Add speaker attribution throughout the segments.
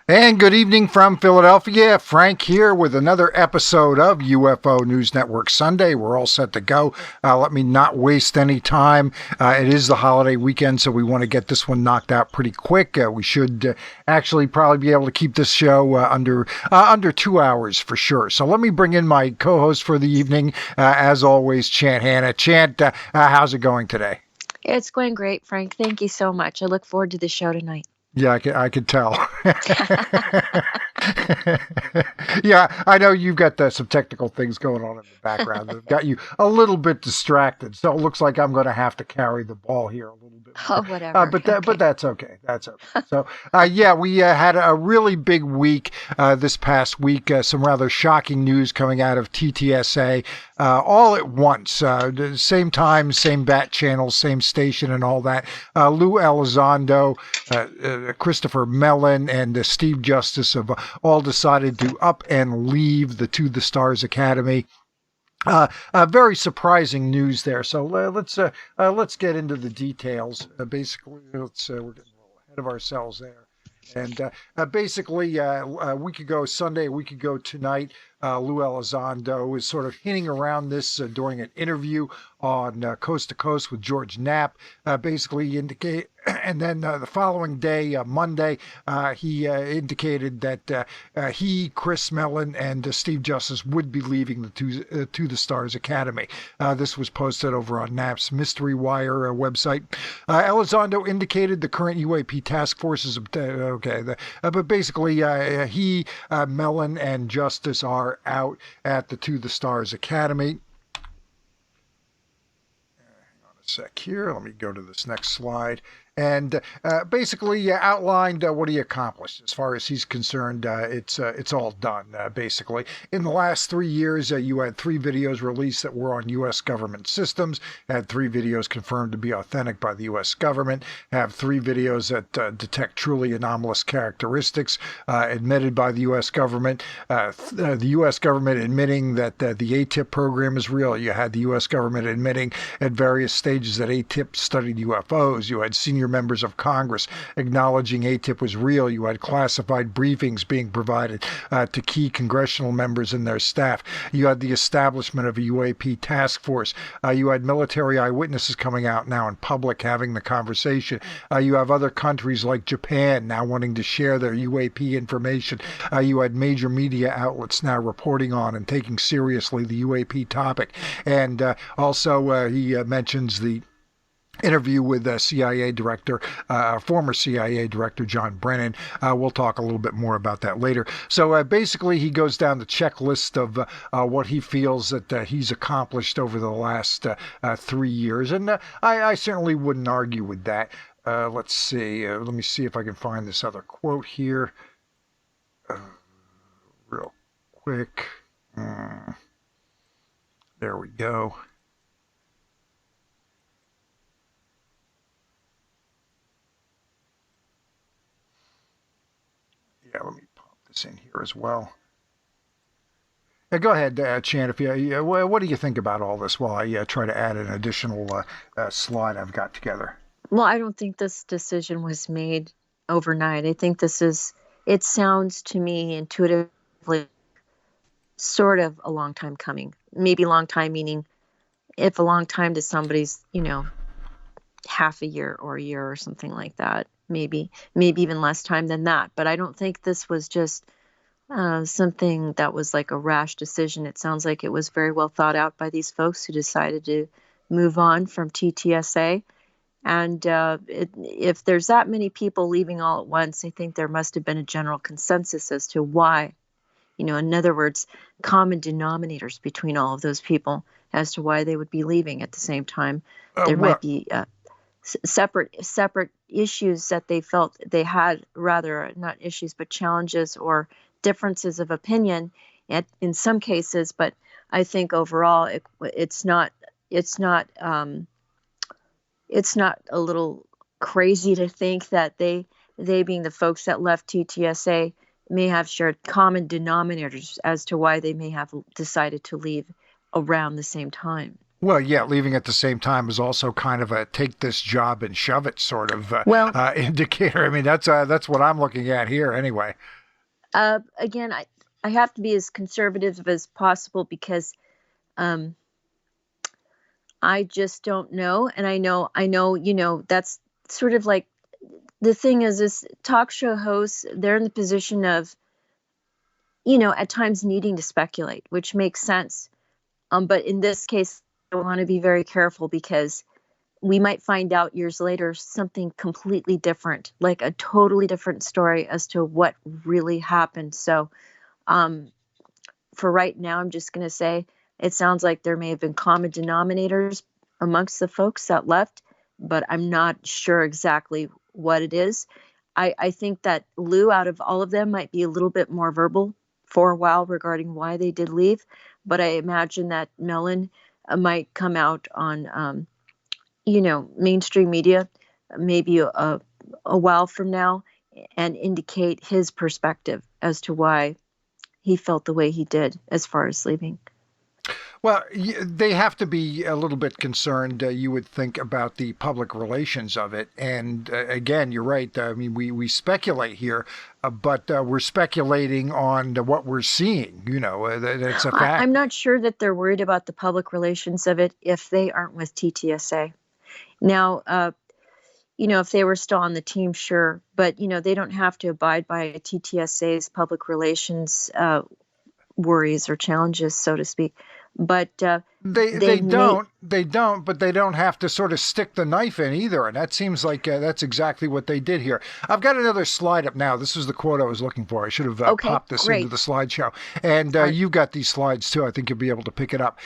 Speaker 1: And good evening from Philadelphia. Frank here with another episode of UFO News Network Sunday. We're all set to go. Let me not waste any time. It is the holiday weekend, so we want to get this one knocked out pretty quick. We should actually probably be able to keep this show under 2 hours for sure. So let me bring in my co-host for the evening, as always, Chant Hannah. Chant, how's it going today?
Speaker 2: It's going great, Frank. Thank you so much. I look forward to the show tonight.
Speaker 1: Yeah, I could tell. Yeah, I know you've got some technical things going on in the background that have got you a little bit distracted. So it looks like I'm going to have to carry the ball here a little bit more.
Speaker 2: Oh, whatever.
Speaker 1: But that's okay. That's okay. So, yeah, we had a really big week this past week. Some rather shocking news coming out of TTSA all at once. Same time, same bat channel, same station and all that. Luis Elizondo, Christopher Mellon, and Steve Justice have all decided to up and leave the To the Stars Academy. Very surprising news there. So let's get into the details. Basically, we're getting a little ahead of ourselves there. And basically, a week ago, Sunday, a week ago tonight, Luis Elizondo was sort of hinting around this during an interview on Coast to Coast with George Knapp. Basically indicate, and then the following day, Monday, he indicated that he, Chris Mellon, and Steve Justice would be leaving the To the Stars Academy. This was posted over on Knapp's Mystery Wire website. Elizondo indicated the current UAP task force is but basically he, Mellon, and Justice are out at the To the Stars Academy. Hang on a sec here. Let me go to this next slide. And basically outlined what he accomplished. As far as he's concerned, it's all done, basically. In the last 3 years, you had 3 videos released that were on U.S. government systems, had 3 videos confirmed to be authentic by the U.S. government, have 3 videos that detect truly anomalous characteristics admitted by the U.S. government, the U.S. government admitting that the ATIP program is real. You had the U.S. government admitting at various stages that ATIP studied UFOs. You had senior members of Congress acknowledging ATIP was real. You had classified briefings being provided to key congressional members and their staff. You had the establishment of a UAP task force. You had military eyewitnesses coming out now in public having the conversation. You have other countries like Japan now wanting to share their UAP information. You had major media outlets now reporting on and taking seriously the UAP topic. And also he mentions the interview with CIA director, former CIA director John Brennan. We'll talk a little bit more about that later. So basically, he goes down the checklist of what he feels that he's accomplished over the last 3 years, and I certainly wouldn't argue with that. Let's see. Let me see if I can find this other quote here. Real quick. There we go. Yeah, let me pop this in here as well. Go ahead, Chant. If what do you think about all this while I try to add an additional slide I've got together?
Speaker 2: Well, I don't think this decision was made overnight. I think it sounds to me intuitively sort of a long time coming. Maybe long time meaning if a long time to somebody's, half a year or a year or something like that. Maybe even less time than that. But I don't think this was just something that was like a rash decision. It sounds like it was very well thought out by these folks who decided to move on from TTSA. And if there's that many people leaving all at once, I think there must have been a general consensus as to why. In other words, common denominators between all of those people as to why they would be leaving at the same time. There might be separate issues that they felt they had, rather not issues but challenges or differences of opinion in some cases. But I think overall it's not a little crazy to think that they being the folks that left TTSA may have shared common denominators as to why they may have decided to leave around the same time.
Speaker 1: Well, yeah, leaving at the same time is also kind of a take this job and shove it sort of
Speaker 2: Well,
Speaker 1: indicator. I mean, that's what I'm looking at here anyway.
Speaker 2: again, I have to be as conservative as possible because um, I just don't know, and I know, that's sort of like the thing is talk show hosts, they're in the position of, at times needing to speculate, which makes sense. But in this case, I want to be very careful because we might find out years later something completely different, like a totally different story as to what really happened. So, for right now, I'm just going to say it sounds like there may have been common denominators amongst the folks that left, but I'm not sure exactly what it is. I think that Lou, out of all of them, might be a little bit more verbal for a while regarding why they did leave, but I imagine that Mellon might come out on, mainstream media, maybe a while from now, and indicate his perspective as to why he felt the way he did as far as leaving.
Speaker 1: Well, they have to be a little bit concerned, you would think, about the public relations of it. And again, you're right. I mean, we speculate here, but we're speculating on what we're seeing. It's a fact.
Speaker 2: I'm not sure that they're worried about the public relations of it if they aren't with TTSA. Now, if they were still on the team, sure. But, they don't have to abide by TTSA's public relations worries or challenges, so to speak. But
Speaker 1: they don't, but they don't have to sort of stick the knife in either. And that seems like that's exactly what they did here. I've got another slide up now. This is the quote I was looking for. I should have popped this into the slideshow. And you've got these slides too. I think you'll be able to pick it up.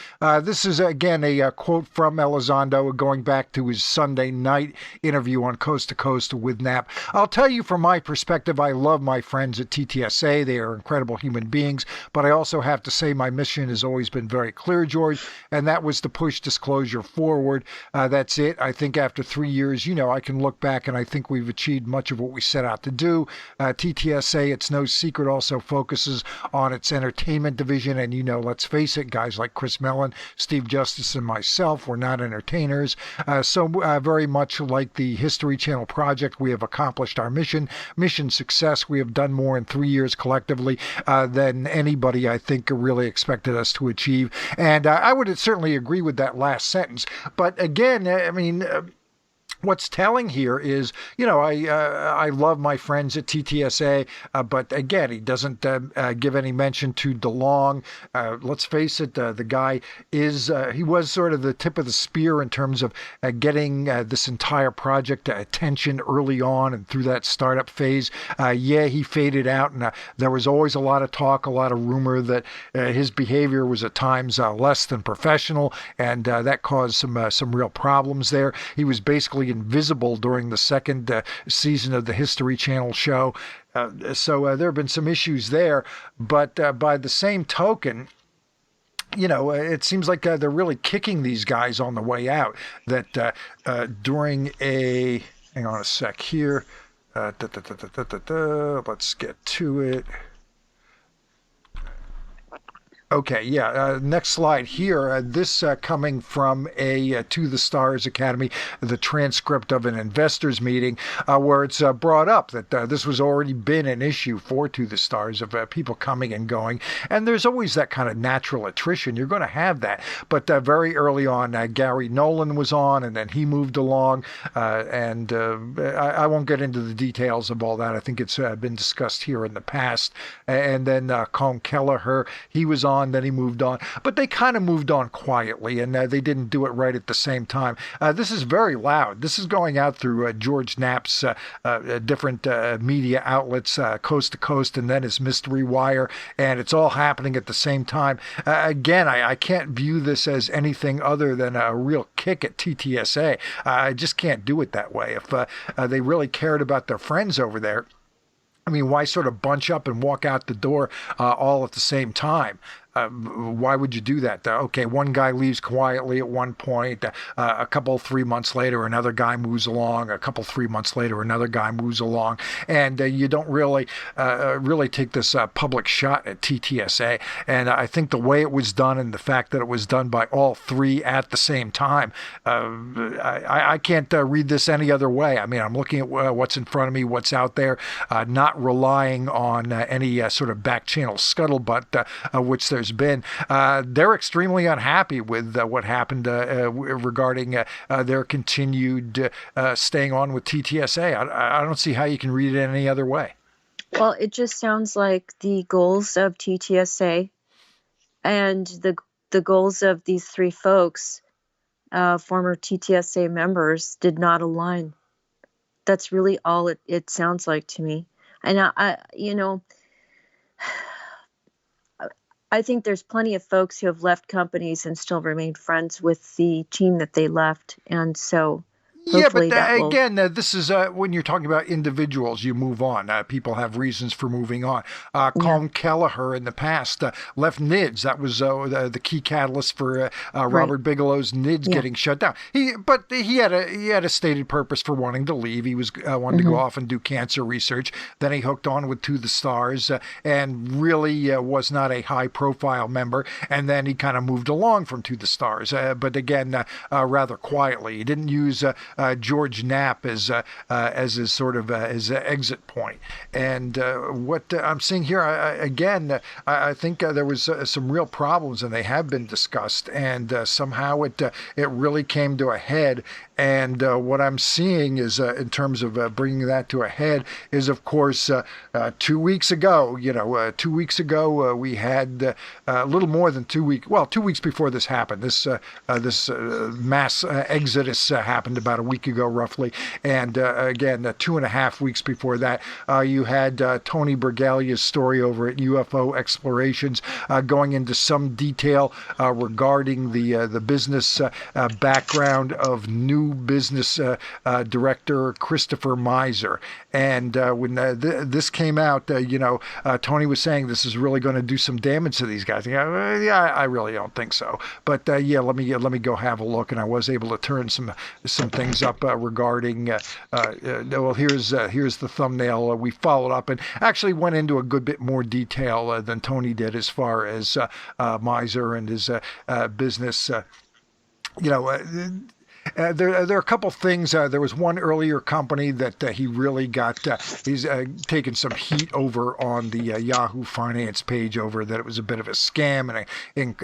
Speaker 1: This is, again, a quote from Elizondo going back to his Sunday night interview on Coast to Coast with Knapp. I'll tell you from my perspective, I love my friends at TTSA. They are incredible human beings. But I also have to say my mission has always been very clear, George, and that was to push disclosure forward. That's it. I think after 3 years, I can look back and I think we've achieved much of what we set out to do. TTSA, it's no secret, also focuses on its entertainment division. And, let's face it, guys like Chris Mellon, Steve Justice, and myself, we're not entertainers. So very much like the History Channel project, we have accomplished our mission success. We have done more in 3 years collectively than anybody, I think, really expected us to achieve. And I would certainly agree with that last sentence. But again, I mean, what's telling here is, I love my friends at TTSA, but again, he doesn't give any mention to DeLong. Let's face it, the guy he was sort of the tip of the spear in terms of getting this entire project attention early on and through that startup phase. He faded out, and there was always a lot of talk, a lot of rumor that his behavior was at times less than professional, and that caused some real problems there. He was basically invisible during the second season of the History Channel show. So there have been some issues there. But by the same token, it seems like they're really kicking these guys on the way out. That during a... Hang on a sec here. Let's get to it. Okay, next slide here. This coming from a To the Stars Academy, the transcript of an investors meeting where it's brought up that this was already been an issue for To the Stars of people coming and going. And there's always that kind of natural attrition. You're going to have that. But very early on, Gary Nolan was on, and then he moved along. And I won't get into the details of all that. I think it's been discussed here in the past. And then Colm Kelleher, he was on. Then he moved on, but they kind of moved on quietly, and they didn't do it right at the same time. This is very loud. This is going out through George Knapp's different media outlets, Coast to Coast, and then his Mystery Wire, and it's all happening at the same time. Again, I can't view this as anything other than a real kick at TTSA. I just can't do it that way. If they really cared about their friends over there, I mean, why sort of bunch up and walk out the door all at the same time? why would you do that? Okay, one guy leaves quietly at one point. A couple, 3 months later, another guy moves along. A couple, 3 months later, another guy moves along. And you don't really take this public shot at TTSA. And I think the way it was done and the fact that it was done by all three at the same time, I can't read this any other way. I mean, I'm looking at what's in front of me, what's out there, not relying on any sort of back channel scuttlebutt, which there's been. They're extremely unhappy with what happened regarding their continued staying on with TTSA. I don't see how you can read it any other way.
Speaker 2: Well, it just sounds like the goals of TTSA and the goals of these three folks, former TTSA members, did not align. That's really all it sounds like to me. And I think there's plenty of folks who have left companies and still remain friends with the team that they left. And so hopefully
Speaker 1: again, this is when you're talking about individuals, you move on. People have reasons for moving on. Colm Kelleher in the past left NIDS. That was the key catalyst for Robert Bigelow's NIDS getting shut down. But he had a stated purpose for wanting to leave. He was wanted to go off and do cancer research. Then he hooked on with To the Stars and really was not a high-profile member. And then he kind of moved along from To the Stars. But again, rather quietly. He didn't use George Knapp as his sort of his exit point. And what I'm seeing here, I think there was some real problems, and they have been discussed, and somehow it really came to a head. And what I'm seeing is, in terms of bringing that to a head, is of course 2 weeks ago. 2 weeks ago we had a little more than 2 weeks. Well, 2 weeks before this happened, this mass exodus happened about a week ago, roughly. And again, 2.5 weeks before that, you had Tony Bragalia's story over at UFO Explorations, going into some detail regarding the business background of new business director Christopher Mizer. And when this came out, Tony was saying this is really going to do some damage to these guys. I really don't think so. But let me go have a look. And I was able to turn some things up regarding. Here's the thumbnail. We followed up and actually went into a good bit more detail than Tony did as far as Mizer and his business. There are a couple things. There was one earlier company that he really got. He's taken some heat over on the Yahoo Finance page over that it was a bit of a scam and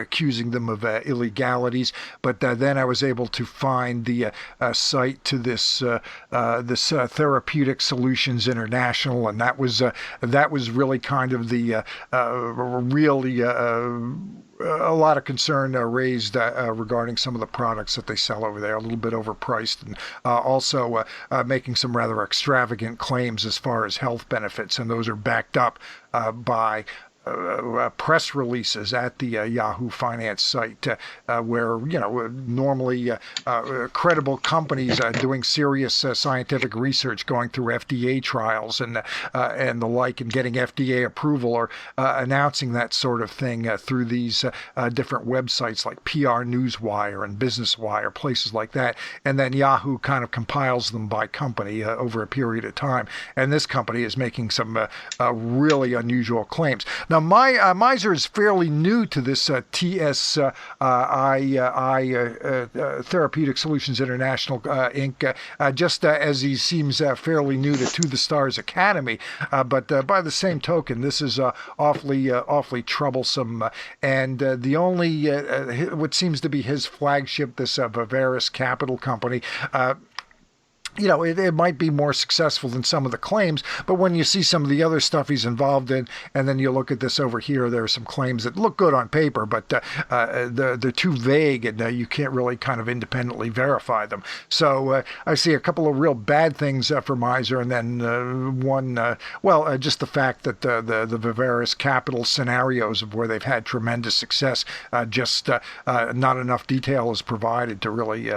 Speaker 1: accusing them of illegalities. But then I was able to find the site to this Therapeutic Solutions International, and that was really kind of the really. A lot of concern raised regarding some of the products that they sell over there, a little bit overpriced, and also making some rather extravagant claims as far as health benefits, and those are backed up by press releases at the Yahoo Finance site, where normally credible companies doing serious scientific research, going through FDA trials and the like, and getting FDA approval, or announcing that sort of thing through these different websites like PR Newswire and Business Wire, places like that, and then Yahoo kind of compiles them by company over a period of time. And this company is making some really unusual claims. Now, Mizer is fairly new to this TSI Therapeutic Solutions International Inc., just as he seems fairly new to the Stars Academy. But by the same token, this is awfully troublesome. And the only what seems to be his flagship, this Viveris Capital Company. It might be more successful than some of the claims, but when you see some of the other stuff he's involved in, and then you look at this over here, there are some claims that look good on paper, but they're too vague, and you can't really kind of independently verify them. So I see a couple of real bad things for Mizer, and then just the fact that the Viveris Capital scenarios of where they've had tremendous success, not enough detail is provided to really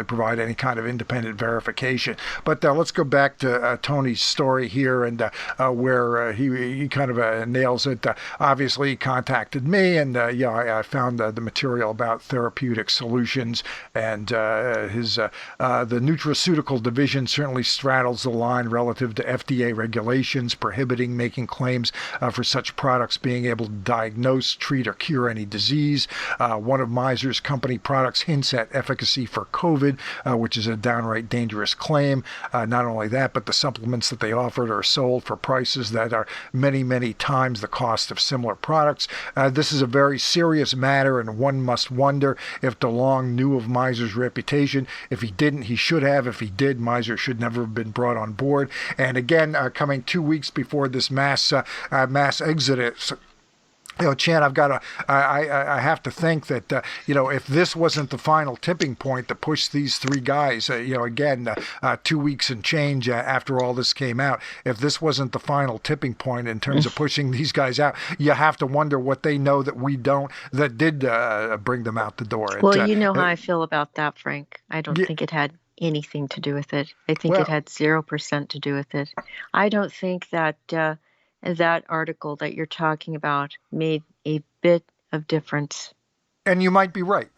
Speaker 1: provide any kind of independent independent verification. But let's go back to Tony's story here, and where he kind of nails it. Obviously, he contacted me, and I found the material about therapeutic solutions, and the nutraceutical division certainly straddles the line relative to FDA regulations prohibiting making claims for such products being able to diagnose, treat, or cure any disease. One of Mizer's company products hints at efficacy for COVID, which is a downright dangerous claim. Not only that, but the supplements that they offered are sold for prices that are many, many times the cost of similar products. This is a very serious matter, and one must wonder if DeLong knew of Mizer's reputation. If he didn't, he should have. If he did, Mizer should never have been brought on board. And again, coming 2 weeks before this mass exodus, Chant, I have to think that, if this wasn't the final tipping point to push these three guys, again, 2 weeks and change after all this came out, if this wasn't the final tipping point in terms of pushing these guys out, you have to wonder what they know that we don't, that did bring them out the door.
Speaker 2: Well, you know how I feel about that, Frank. I don't think it had anything to do with it. I think it had 0% to do with it. I don't think that that article that you're talking about made a bit of difference.
Speaker 1: And you might be right.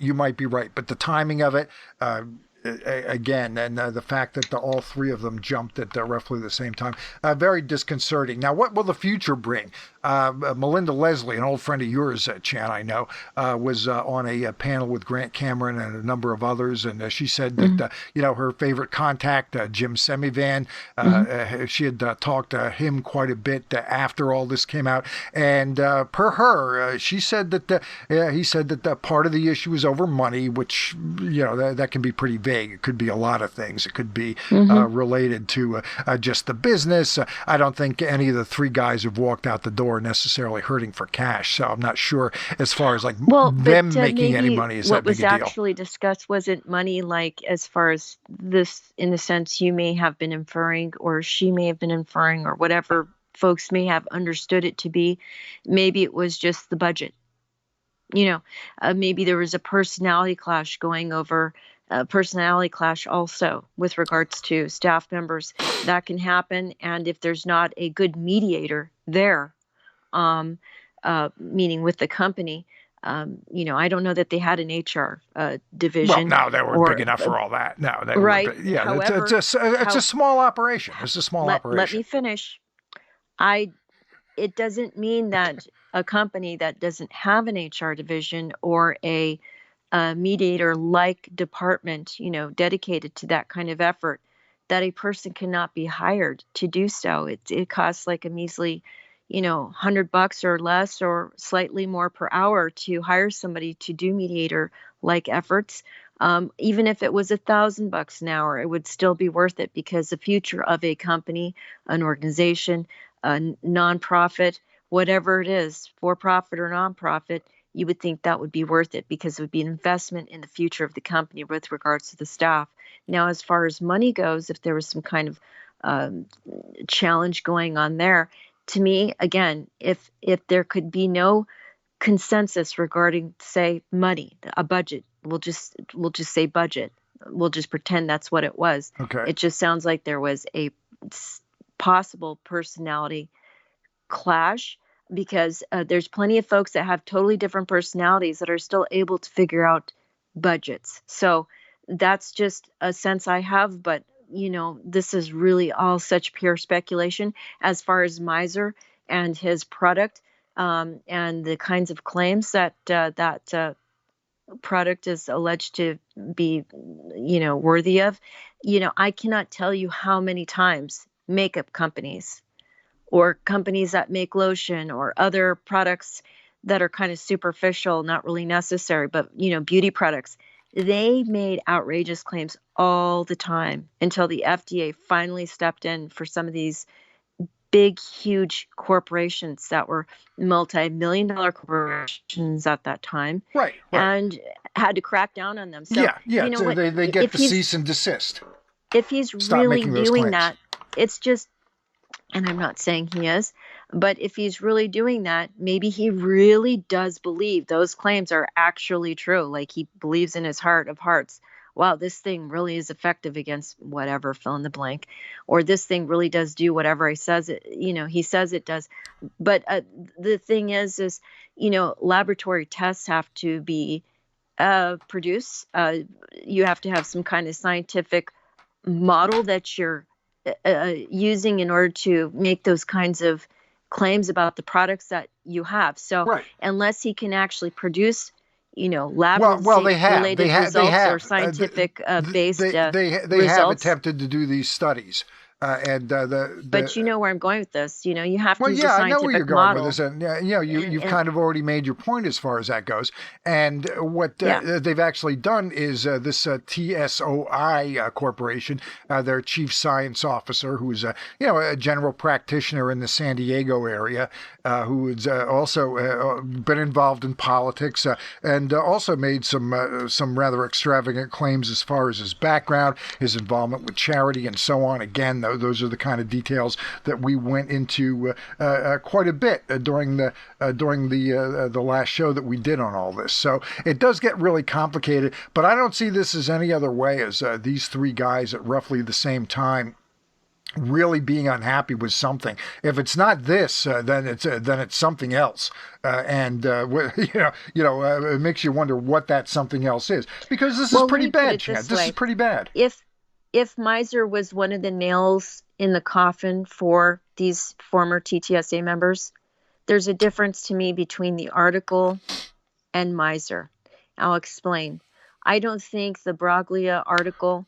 Speaker 1: But the timing of it, again, and the fact that all three of them jumped at roughly the same time, very disconcerting. Now, what will the future bring? Melinda Leslie, an old friend of yours, Chant, I know, was on a panel with Grant Cameron and a number of others, and she said that her favorite contact, Jim Semivan, she had talked to him quite a bit after all this came out, and per her, she said that he said that part of the issue is over money, which that can be pretty vague. It could be a lot of things. It could be related to just the business. I don't think any of the three guys have walked out the door necessarily hurting for cash, so I'm not sure as far as them making any money is that big a deal.
Speaker 2: What was actually discussed wasn't money, like as far as this, in the sense you may have been inferring, or she may have been inferring, or whatever folks may have understood it to be. Maybe it was just the budget. Maybe there was a personality clash going over. Personality clash also with regards to staff members. That can happen, and if there's not a good mediator there, meaning with the company, I don't know that they had an HR division.
Speaker 1: Well, no, they weren't big enough for all that. No, they
Speaker 2: right.
Speaker 1: weren't. Yeah, however, it's a small operation. It's a small operation.
Speaker 2: Let me finish. It doesn't mean that a company that doesn't have an HR division or a mediator-like department, dedicated to that kind of effort, that a person cannot be hired to do so. It costs like a measly, $100 or less or slightly more per hour to hire somebody to do mediator-like efforts. Even if it was $1,000 an hour, it would still be worth it, because the future of a company, an organization, a nonprofit, whatever it is, for-profit or nonprofit, you would think that would be worth it, because it would be an investment in the future of the company with regards to the staff. Now, as far as money goes, if there was some kind of challenge going on there, to me, again, if there could be no consensus regarding, say, money, a budget, we'll just say budget. We'll just pretend that's what it was.
Speaker 1: Okay.
Speaker 2: It just sounds like there was a possible personality clash, because there's plenty of folks that have totally different personalities that are still able to figure out budgets. So that's just a sense I have, but this is really all such pure speculation as far as Mizer and his product, and the kinds of claims that that product is alleged to be, worthy of. I cannot tell you how many times makeup companies or companies that make lotion or other products that are kind of superficial, not really necessary, but, beauty products, they made outrageous claims all the time until the FDA finally stepped in for some of these big, huge corporations that were multi-million-dollar corporations at that time.
Speaker 1: Right.
Speaker 2: And had to crack down on them. So,
Speaker 1: yeah. So they get the cease and desist.
Speaker 2: If he's really doing that, it's just, and I'm not saying he is, but if he's really doing that, maybe he really does believe those claims are actually true. Like he believes in his heart of hearts, wow, this thing really is effective against whatever, fill in the blank, or this thing really does do whatever he says he says it does. But the thing is, laboratory tests have to be produced. You have to have some kind of scientific model that you're using in order to make those kinds of claims about the products that you have. So
Speaker 1: Right.
Speaker 2: unless he can actually produce, lab
Speaker 1: Well,
Speaker 2: related results or scientific based
Speaker 1: they have
Speaker 2: results.
Speaker 1: attempted to do these studies, and
Speaker 2: But you know where I'm going with this. You have to
Speaker 1: well,
Speaker 2: use
Speaker 1: yeah,
Speaker 2: a
Speaker 1: I know where you're
Speaker 2: scientific
Speaker 1: going with
Speaker 2: model.
Speaker 1: this, and you've
Speaker 2: And
Speaker 1: kind of already made your point as far as that goes. And what
Speaker 2: yeah.
Speaker 1: they've actually done is this TSOI corporation, their chief science officer, who's a general practitioner in the San Diego area, who's also been involved in politics, and also made some rather extravagant claims as far as his background, his involvement with charity, and so on. Again, those are the kind of details that we went into quite a bit during the last show that we did on all this. So it does get really complicated, but I don't see this as any other way as these three guys at roughly the same time really being unhappy with something. If it's not this, then it's something else, and it makes you wonder what that something else is, because this is pretty bad, Chant. This is pretty bad.
Speaker 2: If Mizer was one of the nails in the coffin for these former TTSA members, there's a difference to me between the article and Mizer. I'll explain. I don't think the Bragalia article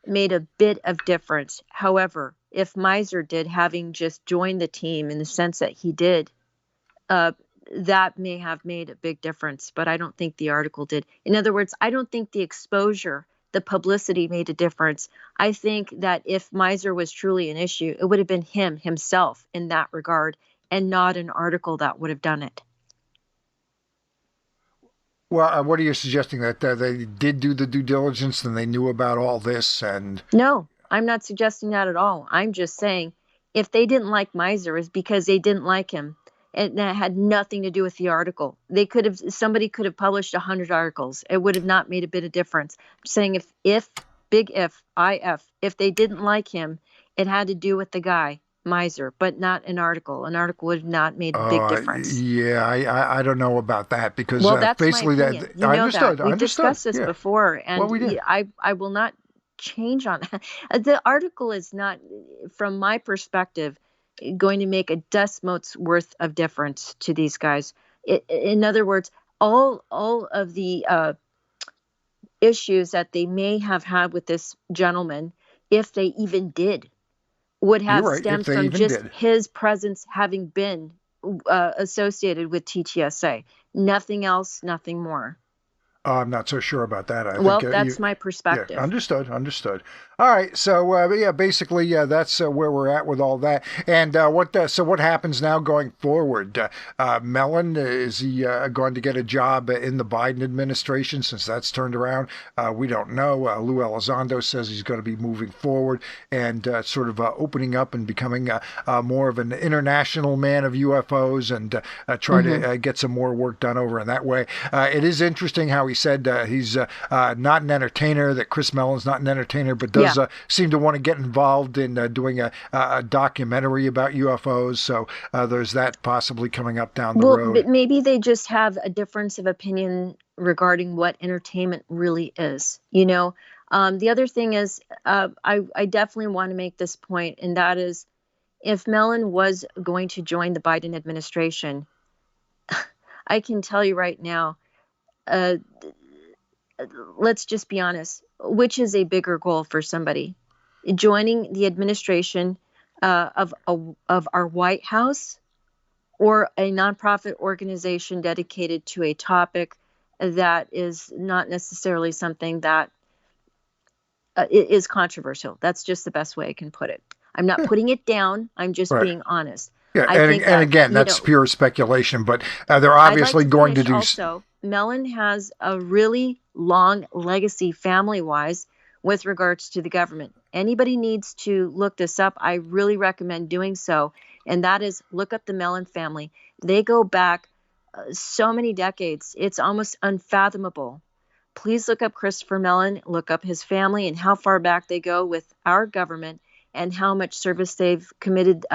Speaker 2: made a bit of difference. However, if Mizer did, having just joined the team in the sense that he did, that may have made a big difference, but I don't think the article did. In other words, I don't think the exposure, the publicity made a difference. I think that if Mizer was truly an issue, it would have been himself in that regard, and not an article that would have done it.
Speaker 1: Well, what are you suggesting, that they did do the due diligence and they knew about all this? And
Speaker 2: no, I'm not suggesting that at all. I'm just saying if they didn't like Mizer, it's because they didn't like him. And that had nothing to do with the article. Somebody could have published 100 articles. It would have not made a bit of difference. I'm saying if they didn't like him, it had to do with the guy, Mizer, but not an article. An article would have not made a big difference.
Speaker 1: Yeah, I don't know about that, because
Speaker 2: that's
Speaker 1: basically
Speaker 2: my opinion.
Speaker 1: I understood.
Speaker 2: We've discussed this before, and
Speaker 1: we did.
Speaker 2: I will not change on that. The article is not, from my perspective, going to make a dust mote's worth of difference to these guys. In other words, all of the issues that they may have had with this gentleman, if they even did, would have stemmed from just his presence having been associated with TTSA. Nothing else, nothing more.
Speaker 1: I'm not so sure about that.
Speaker 2: That's my perspective.
Speaker 1: Yeah, understood. All right, so basically, that's where we're at with all that. And what happens now going forward? Mellon, is he going to get a job in the Biden administration since that's turned around? We don't know. Luis Elizondo says he's going to be moving forward and sort of opening up and becoming more of an international man of UFOs, and try to get some more work done over in that way. It is interesting how he said he's not an entertainer, that Chris Mellon's not an entertainer, but does seem to want to get involved in doing a documentary about UFOs. So there's that possibly coming up down the road.
Speaker 2: But maybe they just have a difference of opinion regarding what entertainment really is. The other thing is, I definitely want to make this point, and that is, if Mellon was going to join the Biden administration, I can tell you right now, let's just be honest, which is a bigger goal for somebody? Joining the administration of our White House, or a nonprofit organization dedicated to a topic that is not necessarily something that is controversial? That's just the best way I can put it. I'm not putting it down. I'm just being honest.
Speaker 1: Yeah, and again, that's pure speculation, but they're obviously going to do.
Speaker 2: Also, Mellon has a really long legacy family-wise with regards to the government. Anybody needs to look this up. I really recommend doing so, and that is, look up the Mellon family. They go back so many decades. It's almost unfathomable. please look up Christopher Mellon, look up his family and how far back they go with our government and how much service they've committed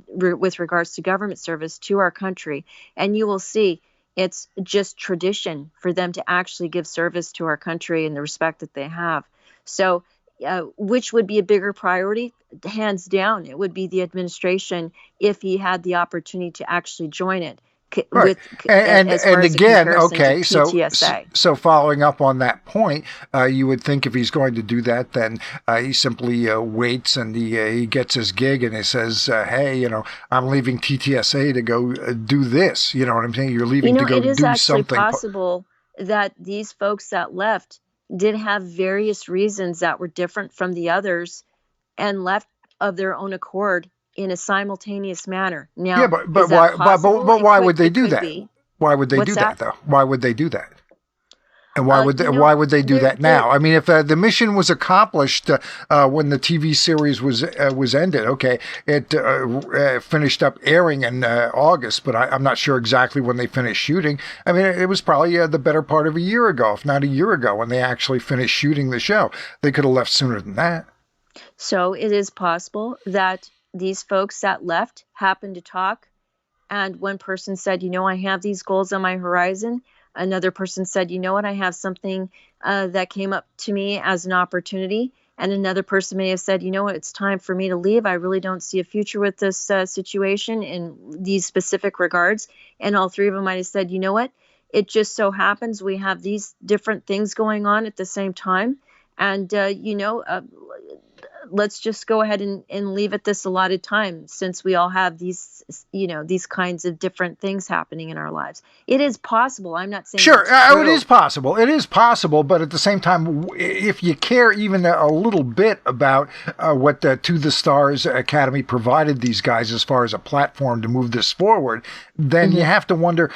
Speaker 2: with regards to government service to our country. And you will see it's just tradition for them to actually give service to our country and the respect that they have. So which would be a bigger priority? Hands down, it would be the administration if he had the opportunity to actually join it.
Speaker 1: Right. And again, okay,
Speaker 2: TTSA.
Speaker 1: So following up on that point, you would think if he's going to do that, then he simply waits and he gets his gig and he says, hey, I'm leaving TTSA to go do this. You know what I'm saying? You're leaving to go do something.
Speaker 2: It is actually possible that these folks that left did have various reasons that were different from the others and left of their own accord in a simultaneous manner. Now,
Speaker 1: yeah, but why? But why would they do that? Why would they do that though? Why would they do that? And why would they do that now? I mean, if the mission was accomplished when the TV series was ended, okay, it finished up airing in August, but I'm not sure exactly when they finished shooting. I mean, it was probably the better part of a year ago, if not a year ago, when they actually finished shooting the show. They could have left sooner than that.
Speaker 2: So it is possible that these folks that left happened to talk, and one person said, I have these goals on my horizon. Another person said, I have something that came up to me as an opportunity. And another person may have said, it's time for me to leave. I really don't see a future with this situation in these specific regards. And all three of them might have said, it just so happens we have these different things going on at the same time. And, let's just go ahead and leave at this allotted time, since we all have these, these kinds of different things happening in our lives. It is possible. I'm not saying
Speaker 1: sure. It is possible. It is possible. But at the same time, if you care even a little bit about what the To the Stars Academy provided these guys as far as a platform to move this forward, then you have to wonder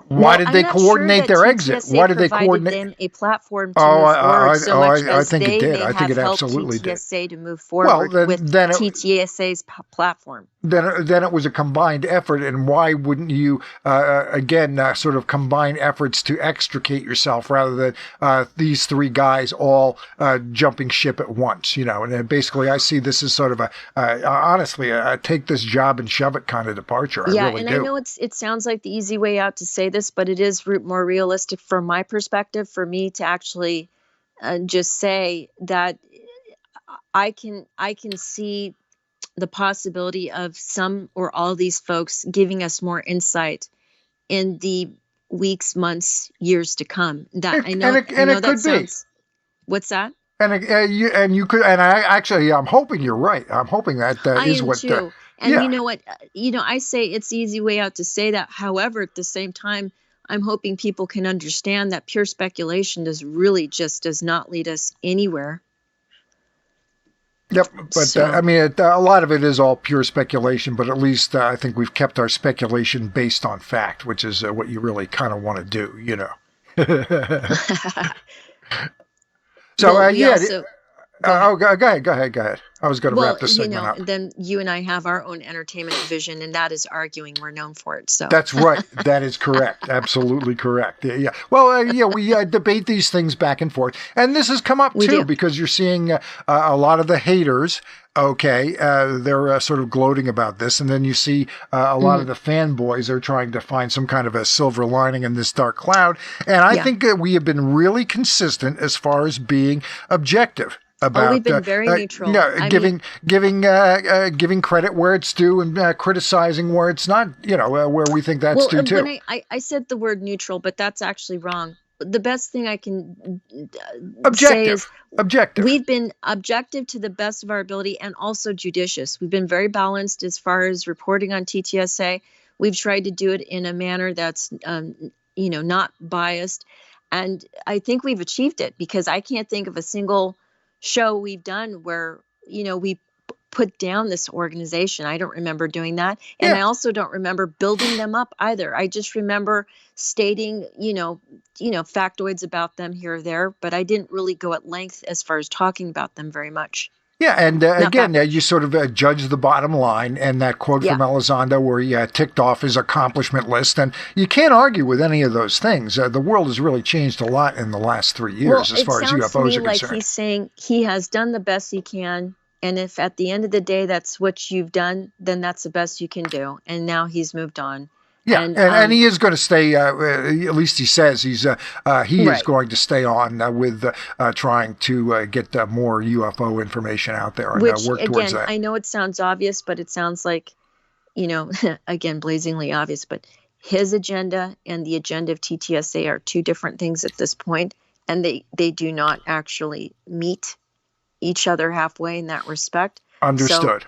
Speaker 1: why did they coordinate their exit? Why did they coordinate
Speaker 2: them a platform to move forward so much as
Speaker 1: think
Speaker 2: they
Speaker 1: it did.
Speaker 2: may
Speaker 1: I think
Speaker 2: have
Speaker 1: it
Speaker 2: helped
Speaker 1: absolutely did.
Speaker 2: TTSA to move forward with TTSA's platform.
Speaker 1: Then it was a combined effort, and why wouldn't you sort of combine efforts to extricate yourself rather than these three guys all jumping ship at once? And basically I see this as sort of honestly a take this job and shove it kind of departure. I really do.
Speaker 2: I know it sounds like the easy way out to say this, but it is more realistic from my perspective for me to actually just say that I can see the possibility of some or all these folks giving us more insight in the weeks, months, years to come. That I know
Speaker 1: it could be.
Speaker 2: What's that?
Speaker 1: You could, and I'm hoping you're right. I'm hoping that is what.
Speaker 2: Too. And you know what? I say it's the easy way out to say that. However, at the same time, I'm hoping people can understand that pure speculation does not lead us anywhere.
Speaker 1: Yep, but a lot of it is all pure speculation, but at least I think we've kept our speculation based on fact, which is what you really kind of want to do, So, go ahead. I was going to wrap this segment up.
Speaker 2: Then you and I have our own entertainment division, and that is arguing. We're known for it. So
Speaker 1: that's right. That is correct. Absolutely correct. Yeah. Well, we debate these things back and forth, and this has come up too because you're seeing a lot of the haters. Okay, they're sort of gloating about this, and then you see a lot of the fanboys are trying to find some kind of a silver lining in this dark cloud. And I think that we have been really consistent as far as being objective.
Speaker 2: We've been very neutral.
Speaker 1: Giving credit where it's due and criticizing where it's not. Where we think that's due too.
Speaker 2: When I said the word neutral, but that's actually wrong. The best thing I can say is
Speaker 1: objective.
Speaker 2: We've been objective to the best of our ability and also judicious. We've been very balanced as far as reporting on TTSA. We've tried to do it in a manner that's not biased, and I think we've achieved it because I can't think of a single show we've done where we put down this organization. I don't remember doing that, and I also don't remember building them up either. I just remember stating factoids about them here or there, but I didn't really go at length as far as talking about them very much.
Speaker 1: Yeah, and
Speaker 2: not
Speaker 1: again,
Speaker 2: backwards.
Speaker 1: you sort of judge the bottom line, and that quote
Speaker 2: Yeah.
Speaker 1: from Elizondo where he ticked off his accomplishment list, and you can't argue with any of those things. The world has really changed a lot in the last 3 years
Speaker 2: Well,
Speaker 1: as
Speaker 2: it
Speaker 1: far as
Speaker 2: sounds to
Speaker 1: UFOs
Speaker 2: me
Speaker 1: are
Speaker 2: like
Speaker 1: concerned.
Speaker 2: he's saying he has done the best he can. And if at the end of the day that's what you've done, then that's the best you can do. And now he's moved on.
Speaker 1: Yeah,
Speaker 2: And
Speaker 1: and he is going to stay. At least he says he is
Speaker 2: right.
Speaker 1: going to stay on with trying to get more UFO information out there and
Speaker 2: Which
Speaker 1: work towards
Speaker 2: again,
Speaker 1: that.
Speaker 2: I know it sounds obvious, but it sounds like, again, blazingly obvious, but his agenda and the agenda of TTSA are two different things at this point, and they do not actually meet each other halfway in that respect. So,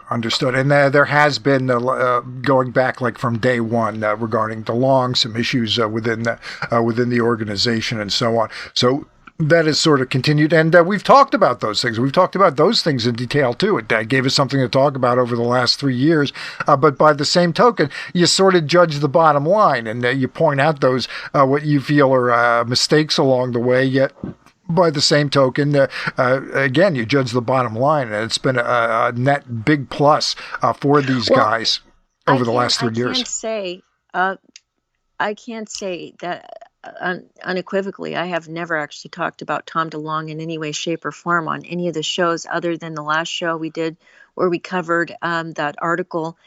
Speaker 1: Understood. And there has been, going back like from day one, regarding DeLong, some issues within the organization and so on. So that has sort of continued. And we've talked about those things. We've talked about those things in detail, too. It gave us something to talk about over the last 3 years. But by the same token, you sort of judge the bottom line and you point out those, what you feel are mistakes along the way, yet by the same token, again, you judge the bottom line, and it's been a net big plus for these guys over the last 3 years.
Speaker 2: I can't say that unequivocally. I have never actually talked about Tom DeLonge in any way, shape, or form on any of the shows other than the last show we did where we covered that article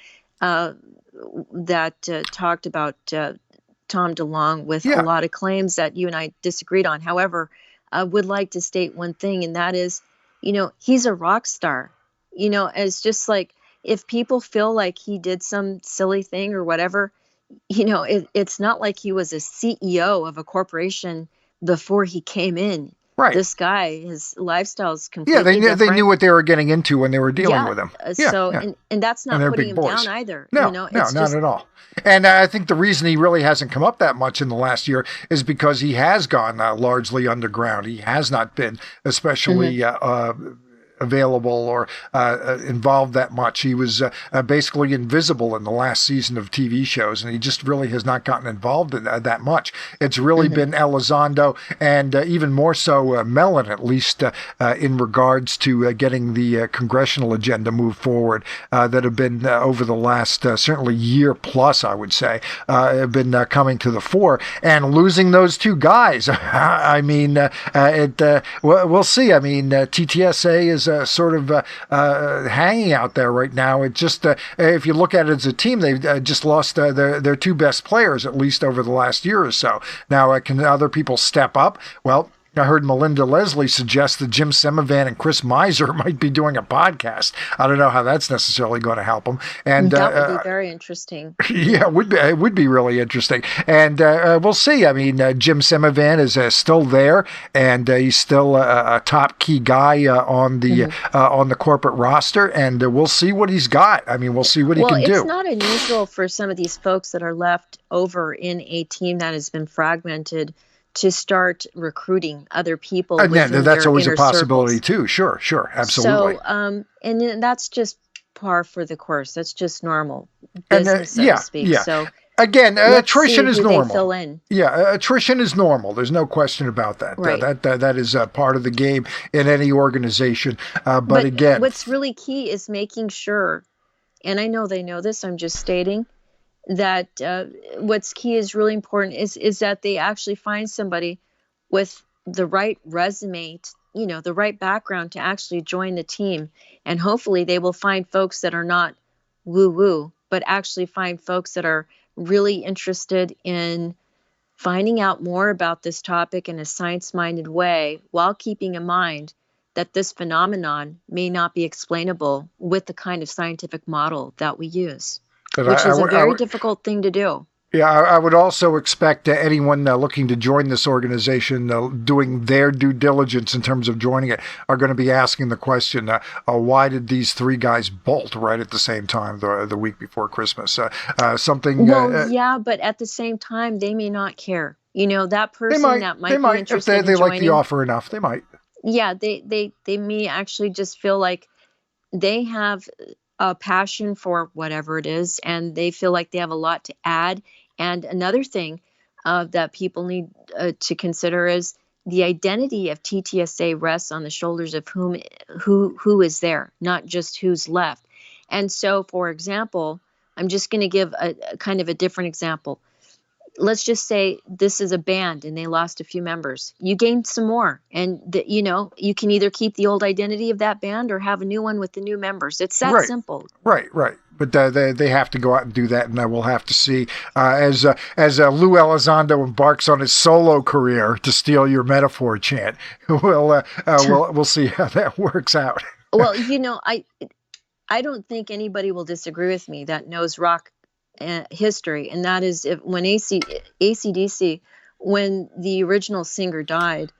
Speaker 2: that talked about Tom DeLonge with a lot of claims that you and I disagreed on. However, I would like to state one thing, and that is, he's a rock star. It's just like if people feel like he did some silly thing or whatever, it's not like he was a CEO of a corporation before he came in.
Speaker 1: Right.
Speaker 2: This guy, his lifestyle is completely
Speaker 1: different.
Speaker 2: They
Speaker 1: knew what they were getting into when they were dealing with him.
Speaker 2: And that's not putting him down either.
Speaker 1: No, not at all. And I think the reason he really hasn't come up that much in the last year is because he has gone largely underground. He has not been especially available or involved that much. He was basically invisible in the last season of TV shows, and he just really has not gotten involved in that much. It's really been Elizondo and even more so Mellon, at least in regards to getting the congressional agenda moved forward that have been over the last certainly year plus, I would say, have been coming to the fore. And losing those two guys, I mean, we'll see. I mean, TTSA is sort of hanging out there right now. It just, if you look at it as a team, they've just lost their two best players, at least over the last year or so. Now, can other people step up? Well, I heard Melinda Leslie suggest that Jim Semivan and Chris Mizer might be doing a podcast. I don't know how that's necessarily going to help them. And
Speaker 2: that would be very interesting.
Speaker 1: Yeah, it would be really interesting. And we'll see. I mean, Jim Semivan is still there, and he's still a top key guy on the corporate roster. And we'll see what he's got. I mean, we'll see what he can do.
Speaker 2: Well, it's not unusual for some of these folks that are left over in a team that has been fragmented to start recruiting other people.
Speaker 1: And that's always a possibility
Speaker 2: circles.
Speaker 1: Too. Sure, absolutely.
Speaker 2: So, and that's just par for the course. That's just normal business, so to speak.
Speaker 1: Yeah.
Speaker 2: So
Speaker 1: again, attrition is normal.
Speaker 2: They fill in.
Speaker 1: Yeah, attrition is normal. There's no question about that.
Speaker 2: Right.
Speaker 1: That is part of the game in any organization. But again,
Speaker 2: what's really key is making sure, and I know they know this, I'm just stating, that what's key is really important is that they actually find somebody with the right resume, the right background to actually join the team. And hopefully they will find folks that are not woo-woo, but actually find folks that are really interested in finding out more about this topic in a science-minded way, while keeping in mind that this phenomenon may not be explainable with the kind of scientific model that we use. Which is a very difficult thing to do.
Speaker 1: Yeah, I would also expect anyone looking to join this organization, doing their due diligence in terms of joining it, are going to be asking the question, why did these three guys bolt right at the same time the week before Christmas? Something.
Speaker 2: Yeah, but at the same time, they may not care. That person that might be interested
Speaker 1: if they
Speaker 2: in
Speaker 1: like the offer enough, they might.
Speaker 2: Yeah, they may actually just feel like they have a passion for whatever it is, and they feel like they have a lot to add. And another thing that people need to consider is the identity of TTSA rests on the shoulders of who is there, not just who's left. And so, for example, I'm just going to give a kind of a different example. Let's just say this is a band and they lost a few members. You gain some more, and you can either keep the old identity of that band or have a new one with the new members. It's that
Speaker 1: Right.
Speaker 2: simple.
Speaker 1: Right. But they have to go out and do that, and we'll have to see as Lou Elizondo embarks on his solo career, to steal your metaphor, Chant. We'll see how that works out.
Speaker 2: Well, I don't think anybody will disagree with me that knows rock history, and that is when AC/DC, when the original singer died,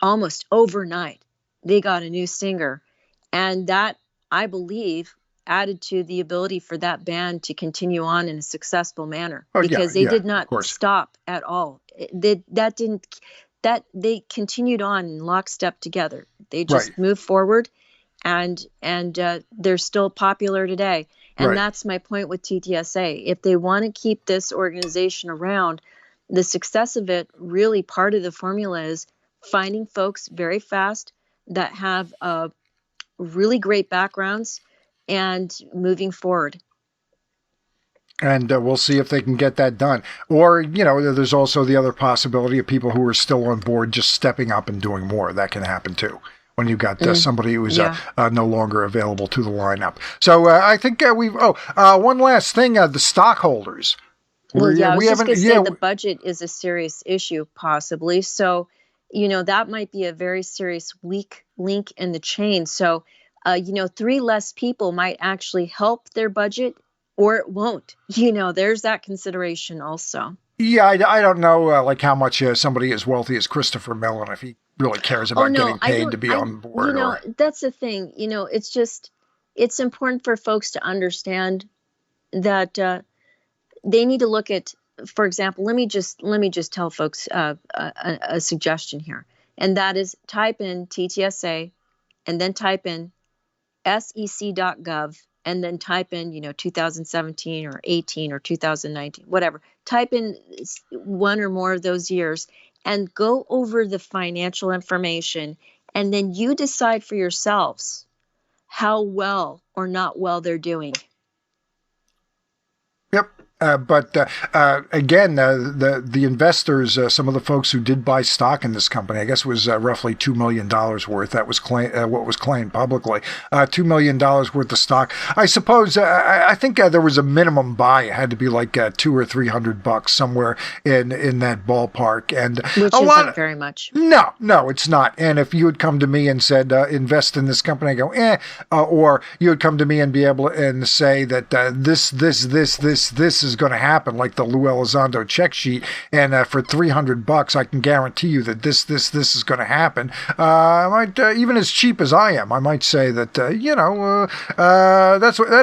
Speaker 2: almost overnight they got a new singer, and that, I believe, added to the ability for that band to continue on in a successful manner, because they did not stop at all. They continued on in lockstep together. They just moved forward, and they're still popular today. And that's my point with TTSA. If they want to keep this organization around, the success of it, really part of the formula is finding folks very fast that have really great backgrounds and moving forward.
Speaker 1: And we'll see if they can get that done. Or, there's also the other possibility of people who are still on board just stepping up and doing more. That can happen too, when you've got somebody who is no longer available to the lineup. So I think one last thing, the stockholders.
Speaker 2: Well, I was just going to say the budget is a serious issue, possibly. So, that might be a very serious weak link in the chain. So, 3 less people might actually help their budget, or it won't. There's that consideration also.
Speaker 1: Yeah, I don't know how much somebody as wealthy as Christopher Mellon, if he really cares about getting paid to be on board.
Speaker 2: That's the thing. It's important for folks to understand that they need to look at, for example, let me just tell folks a suggestion here, and that is type in TTSA, and then type in sec.gov, and then type in 2017 or 18 or 2019, whatever. Type in one or more of those years and go over the financial information, and then you decide for yourselves how well or not well they're doing.
Speaker 1: Yep. But again, the investors, some of the folks who did buy stock in this company, I guess it was roughly $2 million worth. That was what was claimed publicly. $2 million worth of stock. I suppose I think there was a minimum buy. It had to be like $200 or $300 somewhere in that ballpark, and
Speaker 2: which isn't very much.
Speaker 1: No, it's not. And if you had come to me and said invest in this company, I go or you would come to me and be able to and say that this is going to happen, like the Lou Elizondo check sheet, and for $300 I can guarantee you that this is going to happen. I might even as cheap as I am, I might say that that'd